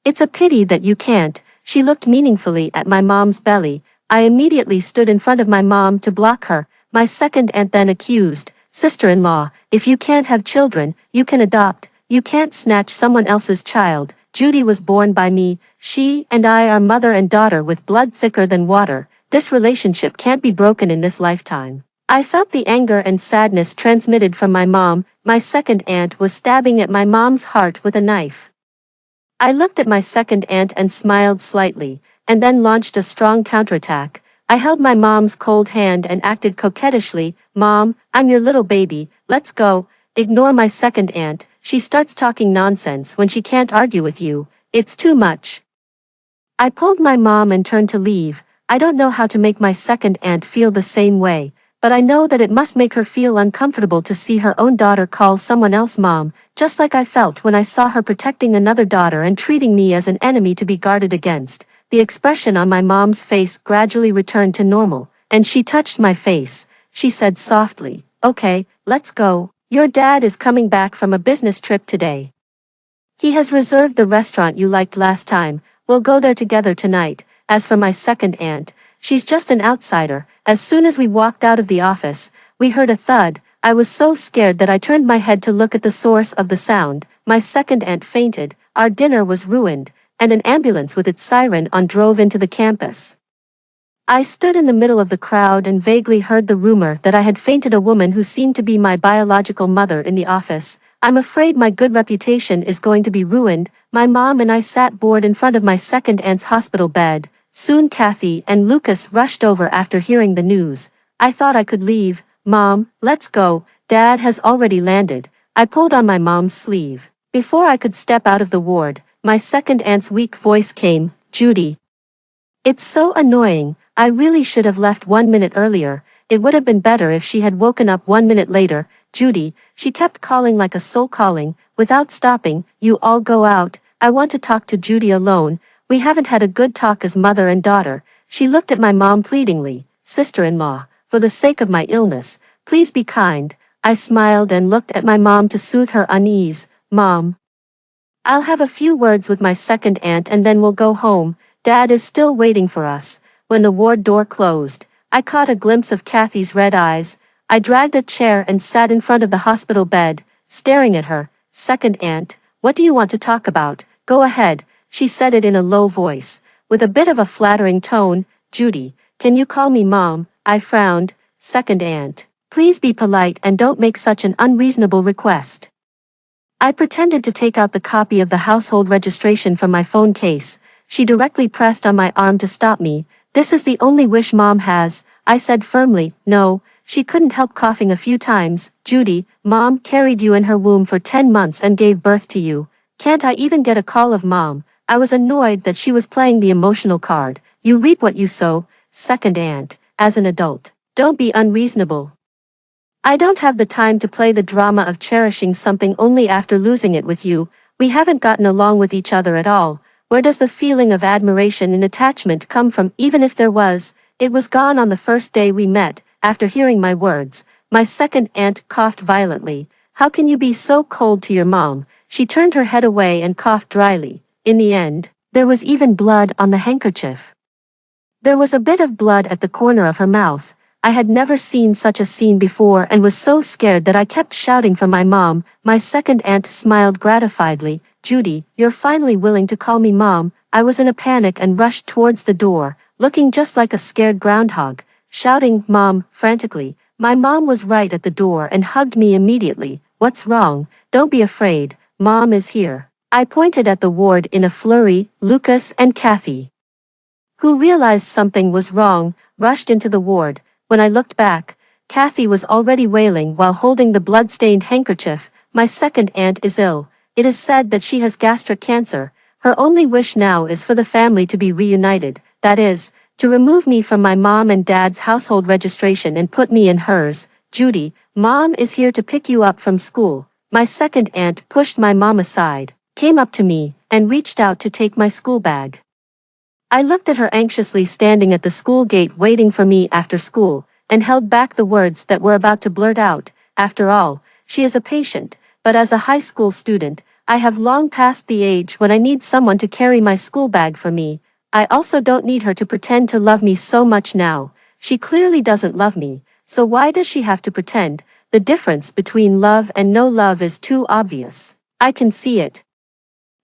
It's a pity that you can't. She looked meaningfully at my mom's belly. I immediately stood in front of my mom to block her. My second aunt then accused, sister-in-law, if you can't have children, you can adopt. You can't snatch someone else's child. Judy was born by me. She and I are mother and daughter with blood thicker than water. This relationship can't be broken in this lifetime. I felt the anger and sadness transmitted from my mom. My second aunt was stabbing at my mom's heart with a knife. I looked at my second aunt and smiled slightly, and then launched a strong counterattack. I held my mom's cold hand and acted coquettishly. Mom, I'm your little baby, let's go. Ignore my second aunt, she starts talking nonsense when she can't argue with you. It's too much. I pulled my mom and turned to leave. I don't know how to make my second aunt feel the same way, but I know that it must make her feel uncomfortable to see her own daughter call someone else mom, just like I felt when I saw her protecting another daughter and treating me as an enemy to be guarded against. The expression on my mom's face gradually returned to normal, and she touched my face. She said softly, okay, let's go. Your dad is coming back from a business trip today. He has reserved the restaurant you liked last time. We'll go there together tonight. As for my second aunt, she's just an outsider. As soon as we walked out of the office, we heard a thud. I was so scared that I turned my head to look at the source of the sound. My second aunt fainted, our dinner was ruined, and an ambulance with its siren on drove into the campus. I stood in the middle of the crowd and vaguely heard the rumor that I had fainted a woman who seemed to be my biological mother in the office. I'm afraid my good reputation is going to be ruined. My mom and I sat bored in front of my second aunt's hospital bed. Soon Kathy and Lucas rushed over after hearing the news. I thought I could leave. Mom, let's go. Dad has already landed. I pulled on my mom's sleeve. Before I could step out of the ward, my second aunt's weak voice came, Judy. It's so annoying. I really should have left 1 minute earlier. It would have been better if she had woken up 1 minute later. Judy, she kept calling like a soul calling, without stopping. You all go out. I want to talk to Judy alone. We haven't had a good talk as mother and daughter. She looked at my mom pleadingly. Sister-in-law, for the sake of my illness, please be kind. I smiled and looked at my mom to soothe her unease. Mom, I'll have a few words with my second aunt and then we'll go home. Dad is still waiting for us. When the ward door closed, I caught a glimpse of Kathy's red eyes. I dragged a chair and sat in front of the hospital bed, staring at her. Second aunt, what do you want to talk about? Go ahead. She said it in a low voice, with a bit of a flattering tone. Judy, can you call me Mom? I frowned. Second aunt, please be polite and don't make such an unreasonable request. I pretended to take out the copy of the household registration from my phone case. She directly pressed on my arm to stop me. This is the only wish Mom has, I said firmly. No. She couldn't help coughing a few times. Judy, Mom carried you in her womb for 10 months and gave birth to you. Can't I even get a call of Mom? I was annoyed that she was playing the emotional card. You reap what you sow. Second aunt, as an adult, don't be unreasonable. I don't have the time to play the drama of cherishing something only after losing it with you. We haven't gotten along with each other at all. Where does the feeling of admiration and attachment come from? Even if there was, it was gone on the first day we met. After hearing my words, my second aunt coughed violently. How can you be so cold to your mom? She turned her head away and coughed dryly. In the end, there was even blood on the handkerchief. There was a bit of blood at the corner of her mouth. I had never seen such a scene before and was so scared that I kept shouting for my mom. My second aunt smiled gratifiedly. Judy, you're finally willing to call me Mom. I was in a panic and rushed towards the door, looking just like a scared groundhog, shouting, Mom, frantically. My mom was right at the door and hugged me immediately. What's wrong? Don't be afraid. Mom is here. I pointed at the ward in a flurry. Lucas and Kathy, who realized something was wrong, rushed into the ward. When I looked back, Kathy was already wailing while holding the blood-stained handkerchief. My second aunt is ill. It is said that she has gastric cancer. Her only wish now is for the family to be reunited, that is, to remove me from my mom and dad's household registration and put me in hers. Judy, Mom is here to pick you up from school. My second aunt pushed my mom aside, came up to me, and reached out to take my school bag. I looked at her anxiously standing at the school gate waiting for me after school, and held back the words that were about to blurt out. After all, she is a patient, but as a high school student, I have long passed the age when I need someone to carry my school bag for me. I also don't need her to pretend to love me so much now. She clearly doesn't love me, so why does she have to pretend? The difference between love and no love is too obvious. I can see it.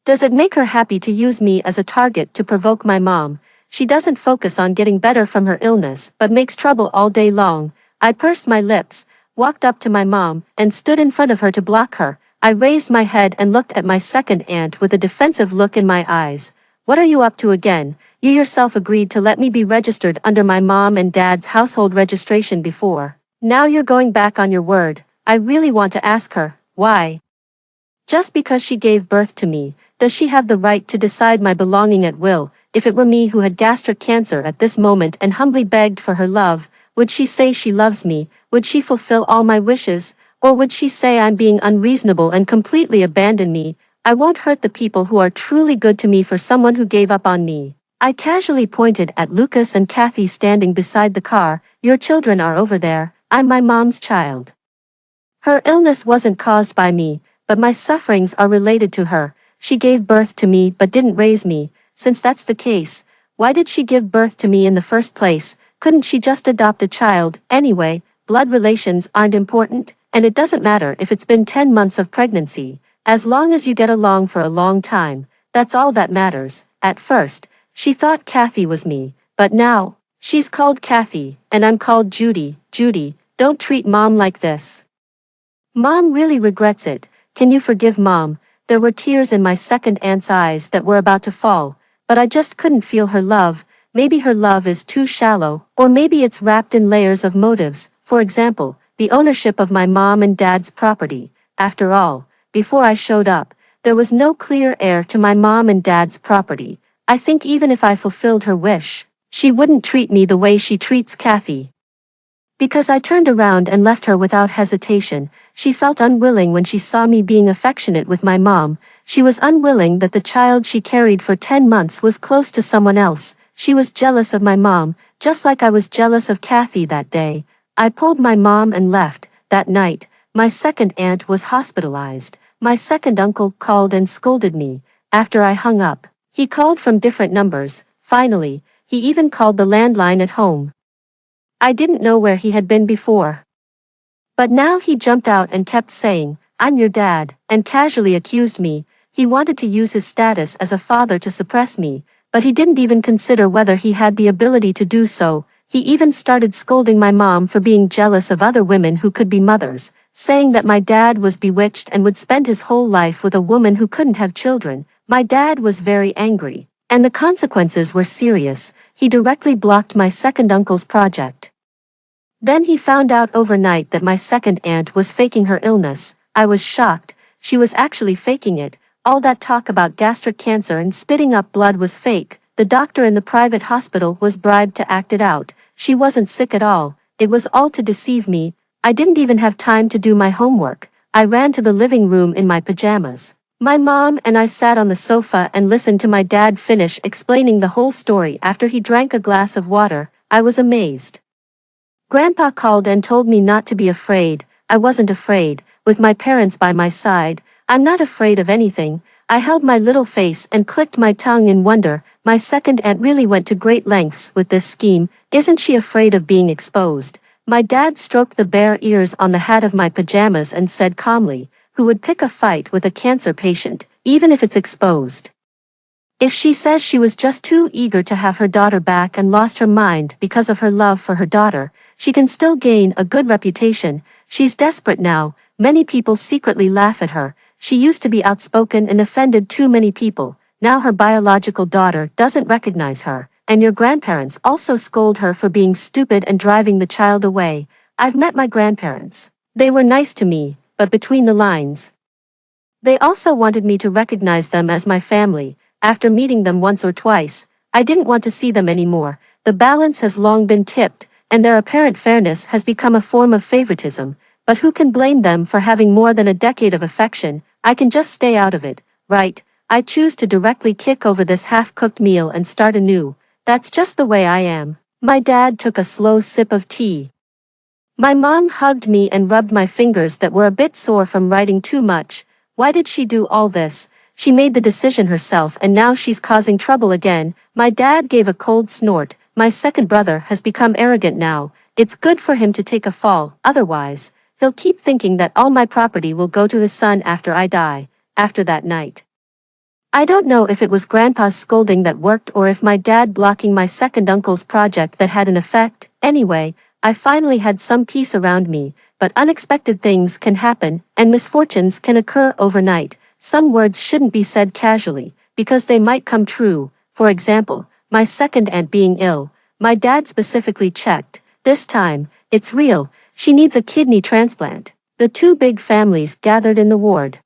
Does it make her happy to use me as a target to provoke my mom? She doesn't focus on getting better from her illness but makes trouble all day long. I pursed my lips, walked up to my mom, and stood in front of her to block her. I raised my head and looked at my second aunt with a defensive look in my eyes. What are you up to again? You yourself agreed to let me be registered under my mom and dad's household registration before. Now you're going back on your word. I really want to ask her, why? Just because she gave birth to me, does she have the right to decide my belonging at will? If it were me who had gastric cancer at this moment and humbly begged for her love, would she say she loves me? Would she fulfill all my wishes? Or would she say I'm being unreasonable and completely abandon me? I won't hurt the people who are truly good to me for someone who gave up on me. I casually pointed at Lucas and Kathy standing beside the car. Your children are over there. I'm my mom's child. Her illness wasn't caused by me, but my sufferings are related to her. She gave birth to me but didn't raise me. Since that's the case, why did she give birth to me in the first place? Couldn't she just adopt a child? Anyway, blood relations aren't important, and it doesn't matter if it's been 10 months of pregnancy. As long as you get along for a long time, that's all that matters. At first, she thought Kathy was me, but now, she's called Kathy, and I'm called Judy. Judy, don't treat Mom like this. Mom really regrets it. Can you forgive Mom? There were tears in my second aunt's eyes that were about to fall, but I just couldn't feel her love. Maybe her love is too shallow, or maybe it's wrapped in layers of motives. For example, the ownership of my mom and dad's property. After all, before I showed up, there was no clear heir to my mom and dad's property. I think even if I fulfilled her wish, she wouldn't treat me the way she treats Kathy. Because I turned around and left her without hesitation, she felt unwilling when she saw me being affectionate with my mom. She was unwilling that the child she carried for 10 months was close to someone else. She was jealous of my mom, just like I was jealous of Kathy that day. I pulled my mom and left. That night, my second aunt was hospitalized. My second uncle called and scolded me. After I hung up, he called from different numbers. Finally, he even called the landline at home. I didn't know where he had been before. But now he jumped out and kept saying, "I'm your dad," and casually accused me. He wanted to use his status as a father to suppress me, but he didn't even consider whether he had the ability to do so. He even started scolding my mom for being jealous of other women who could be mothers, saying that my dad was bewitched and would spend his whole life with a woman who couldn't have children. My dad was very angry, and the consequences were serious. He directly blocked my second uncle's project. Then he found out overnight that my second aunt was faking her illness. I was shocked. She was actually faking it. All that talk about gastric cancer and spitting up blood was fake. The doctor in the private hospital was bribed to act it out. She wasn't sick at all. It was all to deceive me. I didn't even have time to do my homework. I ran to the living room in my pajamas. My mom and I sat on the sofa and listened to my dad finish explaining the whole story after he drank a glass of water. I was amazed. Grandpa called and told me not to be afraid. I wasn't afraid. With my parents by my side, I'm not afraid of anything. I held my little face and clicked my tongue in wonder. My second aunt really went to great lengths with this scheme. Isn't she afraid of being exposed? My dad stroked the bare ears on the hat of my pajamas and said calmly, "Who would pick a fight with a cancer patient, even if it's exposed? If she says she was just too eager to have her daughter back and lost her mind because of her love for her daughter, she can still gain a good reputation. She's desperate now. Many people secretly laugh at her. She used to be outspoken and offended too many people. Now her biological daughter doesn't recognize her, and your grandparents also scold her for being stupid and driving the child away. I've met my grandparents. They were nice to me, but between the lines, They also wanted me to recognize them as my family. After meeting them once or twice, I didn't want to see them anymore. The balance has long been tipped, and their apparent fairness has become a form of favoritism. But who can blame them for having more than a decade of affection? I can just stay out of it, right? I choose to directly kick over this half-cooked meal and start anew. That's just the way I am. My dad took a slow sip of tea. My mom hugged me and rubbed my fingers that were a bit sore from writing too much. Why did she do all this? She made the decision herself and now she's causing trouble again. My dad gave a cold snort. My second brother has become arrogant now. It's good for him to take a fall, otherwise, he'll keep thinking that all my property will go to his son after I die. After that night, I don't know if it was Grandpa's scolding that worked or if my dad blocking my second uncle's project that had an effect. Anyway, I finally had some peace around me, but unexpected things can happen, and misfortunes can occur overnight. Some words shouldn't be said casually, because they might come true. For example, my second aunt being ill. My dad specifically checked. This time, it's real. She needs a kidney transplant. The two big families gathered in the ward.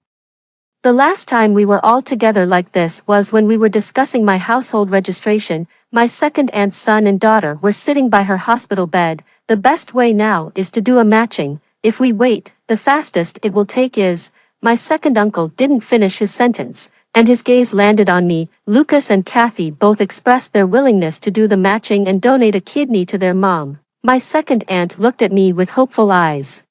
The last time we were all together like this was when we were discussing my household registration. My second aunt's son and daughter were sitting by her hospital bed. The best way now is to do a matching. If we wait, the fastest it will take is. My second uncle didn't finish his sentence, and his gaze landed on me. Lucas and Kathy both expressed their willingness to do the matching and donate a kidney to their mom. My second aunt looked at me with hopeful eyes.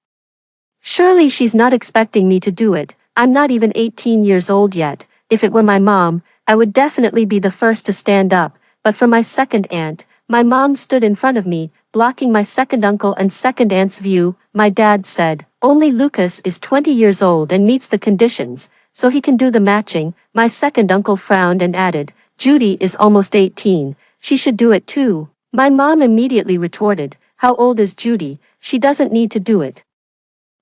Surely she's not expecting me to do it. I'm not even 18 years old yet. If it were my mom, I would definitely be the first to stand up. But for my second aunt, my mom stood in front of me, blocking my second uncle and second aunt's view. My dad said, only Lucas is 20 years old and meets the conditions, so he can do the matching. My second uncle frowned and added, Judy is almost 18. She should do it too. My mom immediately retorted, how old is Judy? She doesn't need to do it.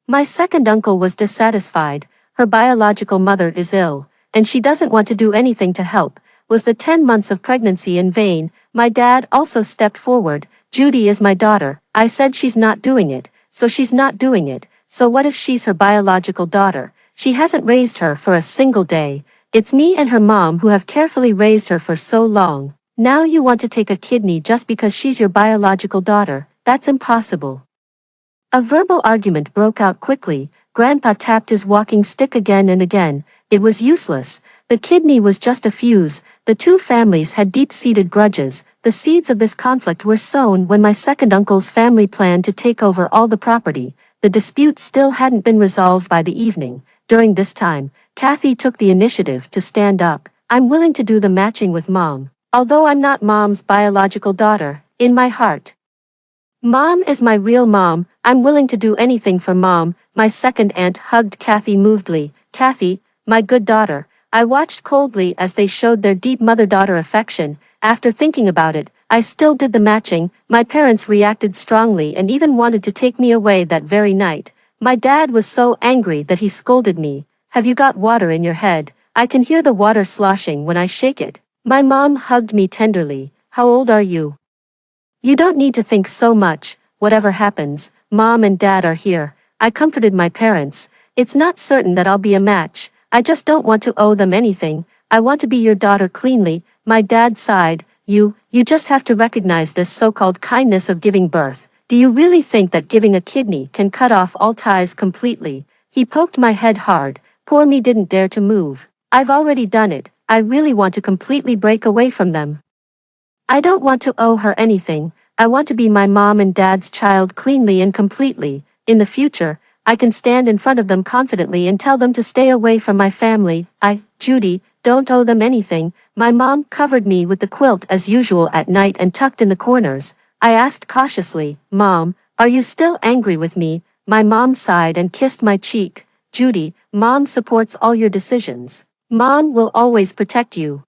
My second uncle was dissatisfied. Her biological mother is ill, and she doesn't want to do anything to help. Was the 10 months of pregnancy in vain? My dad also stepped forward. Judy is my daughter. I said she's not doing it, so she's not doing it. So what if she's her biological daughter? She hasn't raised her for a single day. It's me and her mom who have carefully raised her for so long. Now you want to take a kidney just because she's your biological daughter? That's impossible. A verbal argument broke out quickly. Grandpa tapped his walking stick again and again. It was useless. The kidney was just a fuse. The two families had deep-seated grudges. The seeds of this conflict were sown when my second uncle's family planned to take over all the property. The dispute still hadn't been resolved by the evening. During this time, Kathy took the initiative to stand up. I'm willing to do the matching with Mom. Although I'm not Mom's biological daughter, in my heart, Mom is my real mom. I'm willing to do anything for Mom. My second aunt hugged Kathy movedly. Kathy, my good daughter. I watched coldly as they showed their deep mother-daughter affection. After thinking about it, I still did the matching. My parents reacted strongly and even wanted to take me away that very night. My dad was so angry that he scolded me. Have you got water in your head? I can hear the water sloshing when I shake it. My mom hugged me tenderly. How old are you? You don't need to think so much. Whatever happens, Mom and Dad are here. I comforted my parents. It's not certain that I'll be a match. I just don't want to owe them anything. I want to be your daughter cleanly. My dad sighed. You just have to recognize this so-called kindness of giving birth. Do you really think that giving a kidney can cut off all ties completely? He poked my head hard. Poor me didn't dare to move. I've already done it. I really want to completely break away from them. I don't want to owe her anything. I want to be my mom and dad's child cleanly and completely. In the future, I can stand in front of them confidently and tell them to stay away from my family. Judy, don't owe them anything. My mom covered me with the quilt as usual at night and tucked in the corners. I asked cautiously, Mom, are you still angry with me? My mom sighed and kissed my cheek. Judy, Mom supports all your decisions. Mom will always protect you.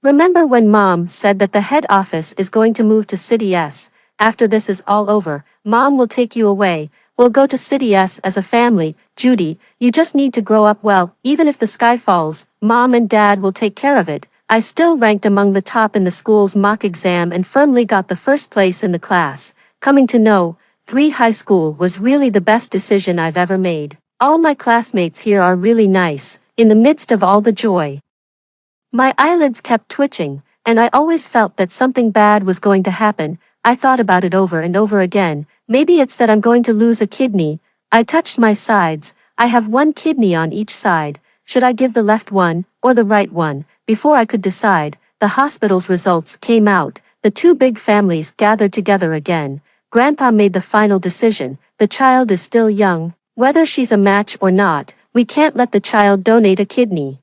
Remember when Mom said that the head office is going to move to City S? After this is all over, Mom will take you away. We'll go to City S as a family. Judy, you just need to grow up well. Even if the sky falls, Mom and Dad will take care of it. I still ranked among the top in the school's mock exam and firmly got the first place in the class. Coming to know, 3 high school was really the best decision I've ever made. All my classmates here are really nice. in the midst of all the joy. My eyelids kept twitching, and I always felt that something bad was going to happen. I thought about it over and over again. Maybe it's that I'm going to lose a kidney. I touched my sides. I have one kidney on each side. Should I give the left one, or the right one? Before I could decide, the hospital's results came out. The two big families gathered together again. Grandpa made the final decision. The child is still young. Whether she's a match or not, we can't let the child donate a kidney.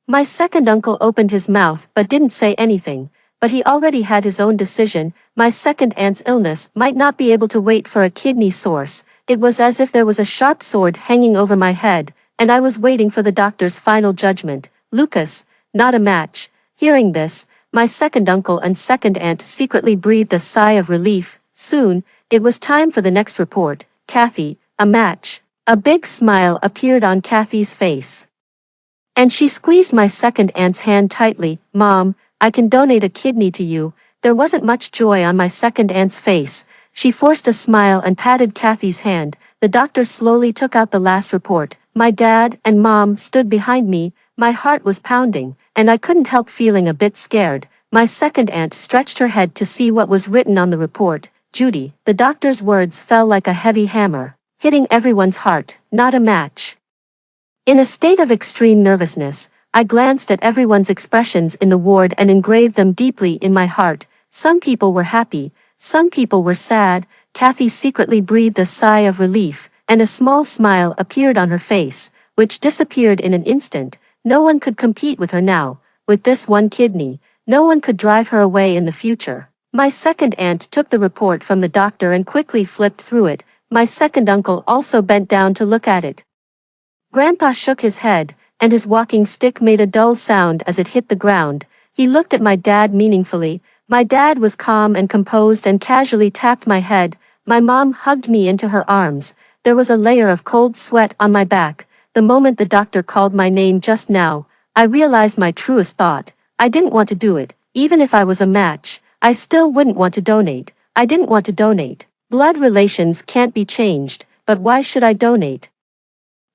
My second uncle opened his mouth but didn't say anything, but he already had his own decision. My second aunt's illness might not be able to wait for a kidney source. It was as if there was a sharp sword hanging over my head, and I was waiting for the doctor's final judgment. Lucas, not a match. Hearing this, my second uncle and second aunt secretly breathed a sigh of relief. Soon, it was time for the next report. Kathy, a match. A big smile appeared on Kathy's face. And she squeezed my second aunt's hand tightly. Mom, I can donate a kidney to you. There wasn't much joy on my second aunt's face. She forced a smile and patted Kathy's hand. The doctor slowly took out the last report. My dad and mom stood behind me. My heart was pounding, and I couldn't help feeling a bit scared. My second aunt stretched her head to see what was written on the report. Judy, the doctor's words fell like a heavy hammer, hitting everyone's heart. Not a match. In a state of extreme nervousness, I glanced at everyone's expressions in the ward and engraved them deeply in my heart. Some people were happy, some people were sad. Kathy secretly breathed a sigh of relief, and a small smile appeared on her face, which disappeared in an instant. No one could compete with her now. With this one kidney, no one could drive her away in the future. My second aunt took the report from the doctor and quickly flipped through it. My second uncle also bent down to look at it. Grandpa shook his head, and his walking stick made a dull sound as it hit the ground. He looked at my dad meaningfully. My dad was calm and composed and casually tapped my head. My mom hugged me into her arms. There was a layer of cold sweat on my back. The moment the doctor called my name just now, I realized my truest thought. I didn't want to do it. Even if I was a match, I still wouldn't want to donate. I didn't want to donate. Blood relations can't be changed, but why should I donate?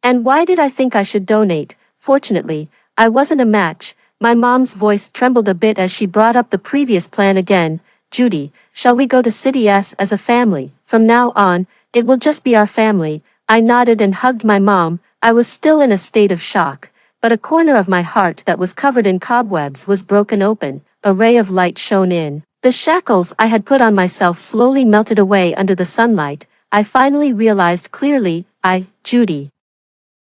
And why did I think I should donate? Fortunately, I wasn't a match. My mom's voice trembled a bit as she brought up the previous plan again. Judy, shall we go to City S as a family? From now on, it will just be our family. I nodded and hugged my mom. I was still in a state of shock, but a corner of my heart that was covered in cobwebs was broken open. A ray of light shone in. The shackles I had put on myself slowly melted away under the sunlight. I finally realized clearly, Judy,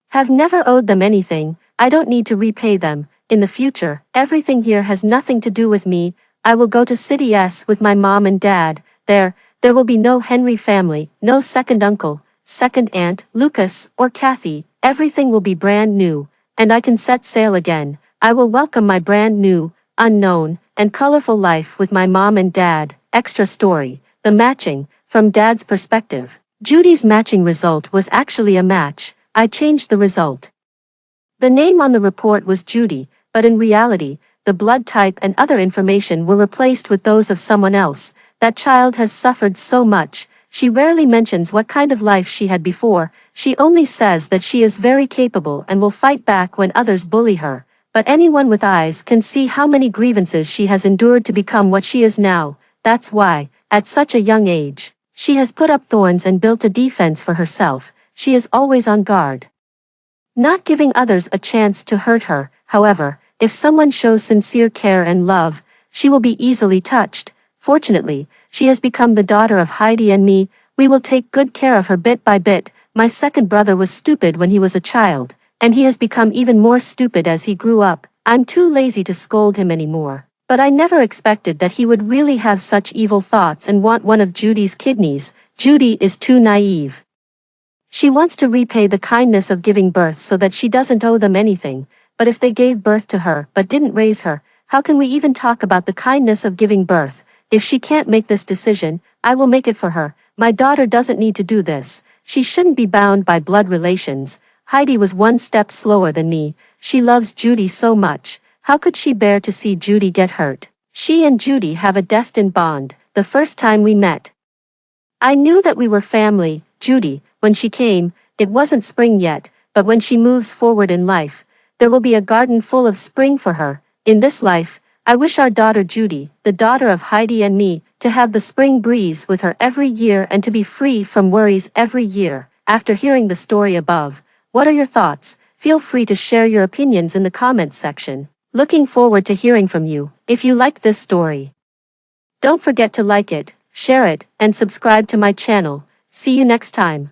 have never owed them anything. I don't need to repay them. In the future, everything here has nothing to do with me. I will go to City S with my mom and dad. There will be no Henry family, no second uncle, second aunt, Lucas, or Kathy. Everything will be brand new, and I can set sail again. I will welcome my brand new, unknown, and colorful life with my mom and dad. Extra story, the matching, from Dad's perspective. Judy's matching result was actually a match. I changed the result. The name on the report was Judy, but in reality, the blood type and other information were replaced with those of someone else. That child has suffered so much. She rarely mentions what kind of life she had before. She only says that she is very capable and will fight back when others bully her. But anyone with eyes can see how many grievances she has endured to become what she is now. That's why, at such a young age, she has put up thorns and built a defense for herself. She is always on guard, not giving others a chance to hurt her. However, if someone shows sincere care and love, she will be easily touched. Fortunately, she has become the daughter of Heidi and me. We will take good care of her bit by bit. My second brother was stupid when he was a child, and he has become even more stupid as he grew up. I'm too lazy to scold him anymore. But I never expected that he would really have such evil thoughts and want one of Judy's kidneys. Judy is too naive. She wants to repay the kindness of giving birth so that she doesn't owe them anything. But if they gave birth to her but didn't raise her, how can we even talk about the kindness of giving birth? If she can't make this decision, I will make it for her. My daughter doesn't need to do this. She shouldn't be bound by blood relations. Heidi was one step slower than me. She loves Judy so much. How could she bear to see Judy get hurt? She and Judy have a destined bond. The first time we met, I knew that we were family. Judy, when she came, it wasn't spring yet, but when she moves forward in life, there will be a garden full of spring for her. In this life, I wish our daughter Judy, the daughter of Heidi and me, to have the spring breeze with her every year and to be free from worries every year. After hearing the story above, what are your thoughts? Feel free to share your opinions in the comments section. Looking forward to hearing from you. If you liked this story, don't forget to like it, share it, and subscribe to my channel. See you next time.